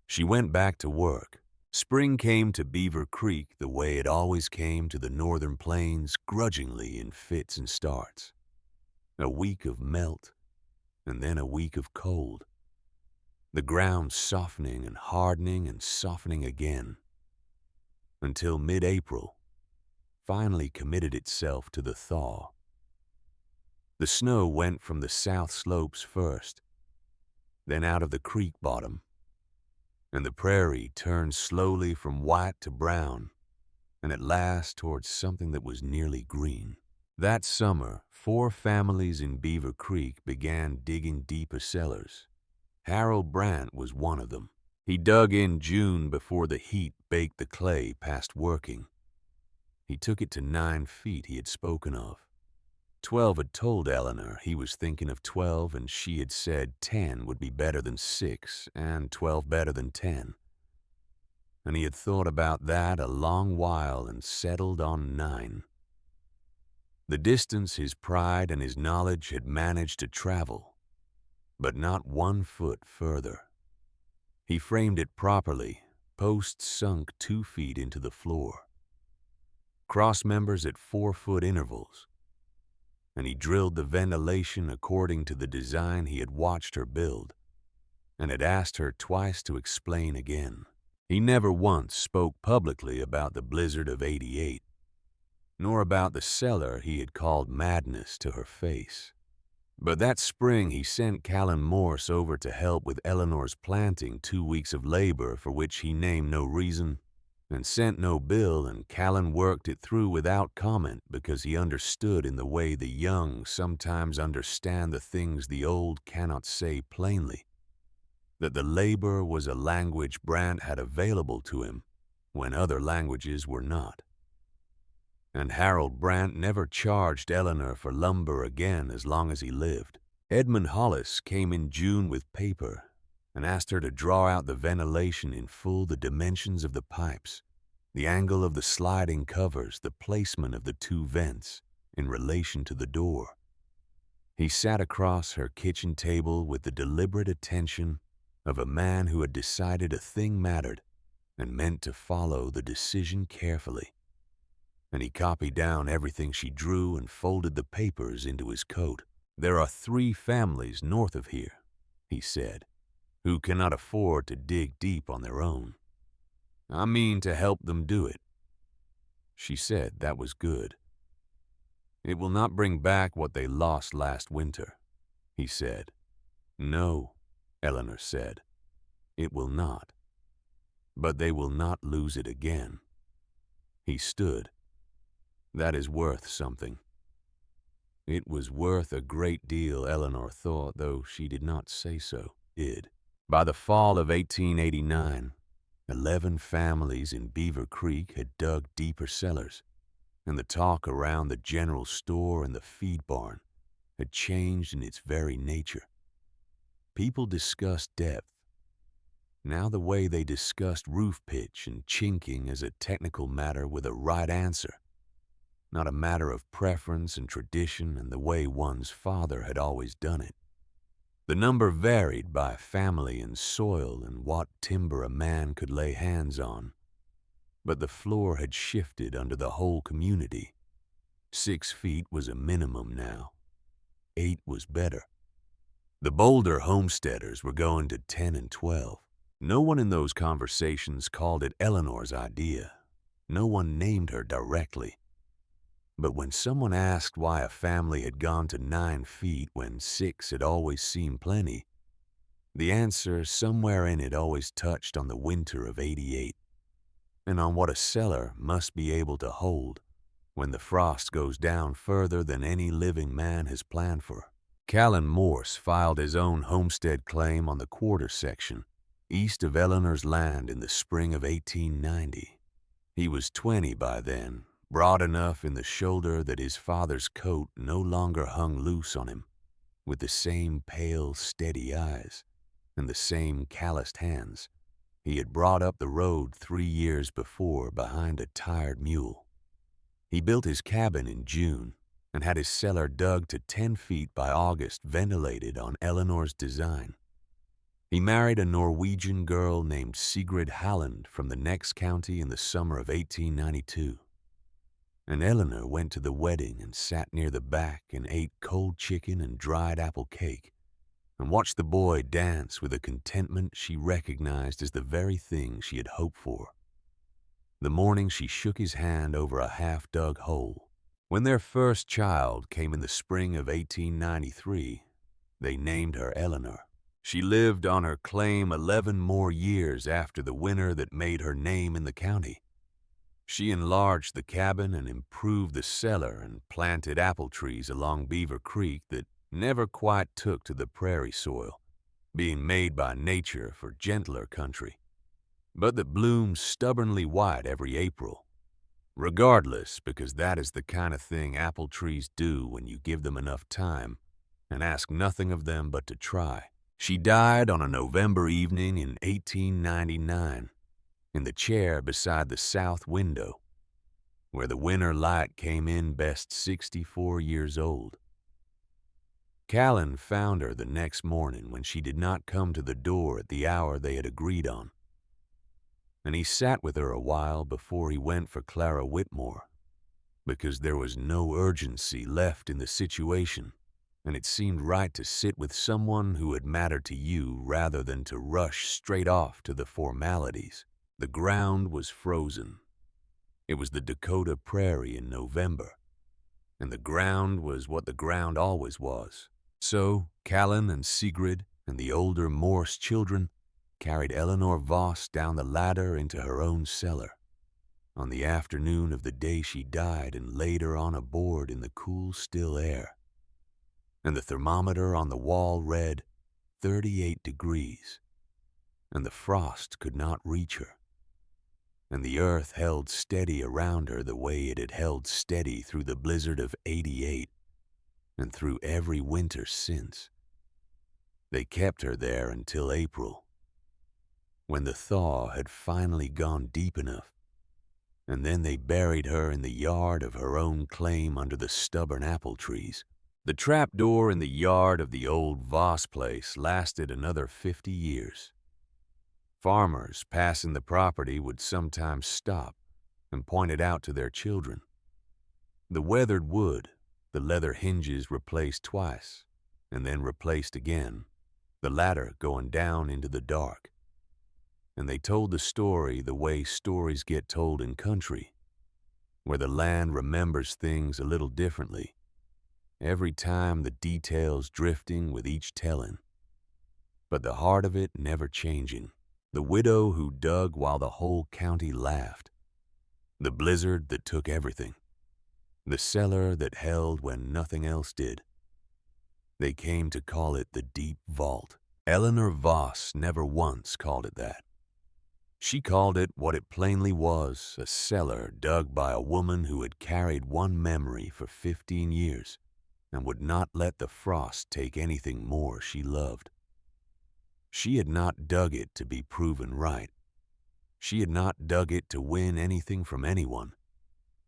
She went back to work. Spring came to Beaver Creek the way it always came to the northern plains, grudgingly in fits and starts. A week of melt, and then a week of cold. The ground softening and hardening and softening again, until mid-April finally committed itself to the thaw. The snow went from the south slopes first, then out of the creek bottom, and the prairie turned slowly from white to brown, and at last towards something that was nearly green. That summer, 4 families in Beaver Creek began digging deeper cellars. Harold Brandt was one of them. He dug in June before the heat baked the clay past working. He took it to 9 feet he had spoken of. 12 had told Eleanor he was thinking of 12, and she had said 10 would be better than 6 and 12 better than 10. And he had thought about that a long while and settled on 9. The distance his pride and his knowledge had managed to travel, but not 1 foot further. He framed it properly, posts sunk 2 feet into the floor, cross members at 4-foot intervals, and he drilled the ventilation according to the design he had watched her build and had asked her twice to explain again. He never once spoke publicly about the blizzard of '88, nor about the cellar he had called madness to her face. But that spring he sent Callan Morse over to help with Eleanor's planting 2 weeks of labor for which he named no reason and sent no bill, and Callan worked it through without comment because he understood in the way the young sometimes understand the things the old cannot say plainly, that the labor was a language Brandt had available to him when other languages were not. And Harold Brandt never charged Eleanor for lumber again as long as he lived. Edmund Hollis came in June with paper and asked her to draw out the ventilation in full, the dimensions of the pipes, the angle of the sliding covers, the placement of the 2 vents in relation to the door. He sat across her kitchen table with the deliberate attention of a man who had decided a thing mattered and meant to follow the decision carefully. And he copied down everything she drew and folded the papers into his coat. "There are 3 families north of here," he said, "who cannot afford to dig deep on their own. I mean to help them do it." She said that was good. "It will not bring back what they lost last winter," he said. "No," Eleanor said, "it will not. But they will not lose it again." He stood. "That is worth something." It was worth a great deal, Eleanor thought, though she did not say so. By the fall of 1889, 11 families in Beaver Creek had dug deeper cellars, and the talk around the general store and the feed barn had changed in its very nature. People discussed depth. Now the way they discussed roof pitch and chinking as a technical matter with a right answer, not a matter of preference and tradition and the way one's father had always done it. The number varied by family and soil and what timber a man could lay hands on, but the floor had shifted under the whole community. 6 feet was a minimum now. 8 was better. The bolder homesteaders were going to 10 and 12. No one in those conversations called it Eleanor's idea. No one named her directly. But when someone asked why a family had gone to 9 feet when 6 had always seemed plenty, the answer somewhere in it always touched on the winter of '88 and on what a cellar must be able to hold when the frost goes down further than any living man has planned for. Callan Morse filed his own homestead claim on the quarter section east of Eleanor's land in the spring of 1890. He was 20 by then, broad enough in the shoulder that his father's coat no longer hung loose on him, with the same pale, steady eyes and the same calloused hands he had brought up the road 3 years before behind a tired mule. He built his cabin in June and had his cellar dug to 10 feet by August ventilated on Eleanor's design. He married a Norwegian girl named Sigrid Halland from the next county in the summer of 1892. And Eleanor went to the wedding and sat near the back and ate cold chicken and dried apple cake and watched the boy dance with a contentment she recognized as the very thing she had hoped for. The morning she shook his hand over a half-dug hole. When their first child came in the spring of 1893, they named her Eleanor. She lived on her claim 11 more years after the winter that made her name in the county. She enlarged the cabin and improved the cellar and planted apple trees along Beaver Creek that never quite took to the prairie soil, being made by nature for gentler country, but that blooms stubbornly white every April. Regardless, because that is the kind of thing apple trees do when you give them enough time and ask nothing of them but to try. She died on a November evening in 1899 in the chair beside the south window, where the winter light came in best 64 years old. Callan found her the next morning when she did not come to the door at the hour they had agreed on, and he sat with her a while before he went for Clara Whitmore, because there was no urgency left in the situation, and it seemed right to sit with someone who had mattered to you rather than to rush straight off to the formalities. The ground was frozen. It was the Dakota prairie in November, and the ground was what the ground always was. So Callan and Sigrid and the older Morse children carried Eleanor Voss down the ladder into her own cellar on the afternoon of the day she died and laid her on a board in the cool, still air. And the thermometer on the wall read 38 degrees, and the frost could not reach her. And the earth held steady around her the way it had held steady through the blizzard of '88 and through every winter since. They kept her there until April, when the thaw had finally gone deep enough, and then they buried her in the yard of her own claim under the stubborn apple trees. The trapdoor in the yard of the old Voss place lasted another 50 years. Farmers passing the property would sometimes stop and point it out to their children. The weathered wood, the leather hinges replaced twice, and then replaced again, the latter going down into the dark. And they told the story the way stories get told in country, where the land remembers things a little differently, every time the details drifting with each telling, but the heart of it never changing. The widow who dug while the whole county laughed. The blizzard that took everything. The cellar that held when nothing else did. They came to call it the Deep Vault. Eleanor Voss never once called it that. She called it what it plainly was, a cellar dug by a woman who had carried one memory for 15 years and would not let the frost take anything more she loved. She had not dug it to be proven right. She had not dug it to win anything from anyone.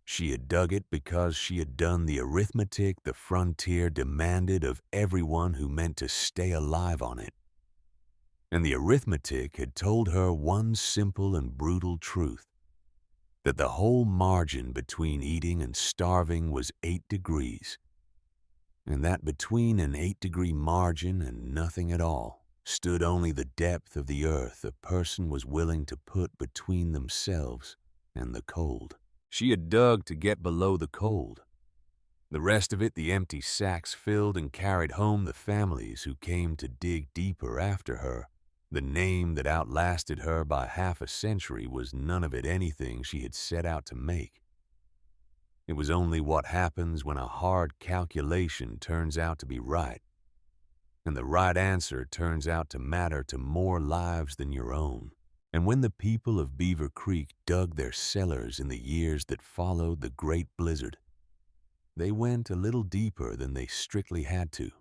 She had dug it because she had done the arithmetic the frontier demanded of everyone who meant to stay alive on it. And the arithmetic had told her one simple and brutal truth, that the whole margin between eating and starving was 8 degrees, and that between an 8-degree margin and nothing at all stood only the depth of the earth a person was willing to put between themselves and the cold. She had dug to get below the cold. The rest of it the empty sacks filled and carried home the families who came to dig deeper after her. The name that outlasted her by half a century was none of it anything she had set out to make. It was only what happens when a hard calculation turns out to be right, and the right answer turns out to matter to more lives than your own. And when the people of Beaver Creek dug their cellars in the years that followed the great blizzard, they went a little deeper than they strictly had to,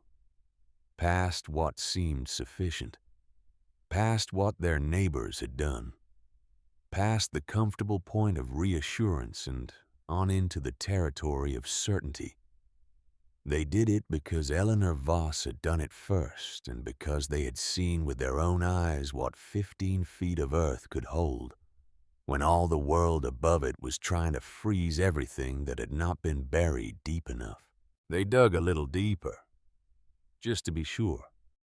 past what seemed sufficient, past what their neighbors had done, past the comfortable point of reassurance and on into the territory of certainty. They did it because Eleanor Voss had done it first, and because they had seen with their own eyes what 15 feet of earth could hold, when all the world above it was trying to freeze everything that had not been buried deep enough. They dug a little deeper, just to be sure.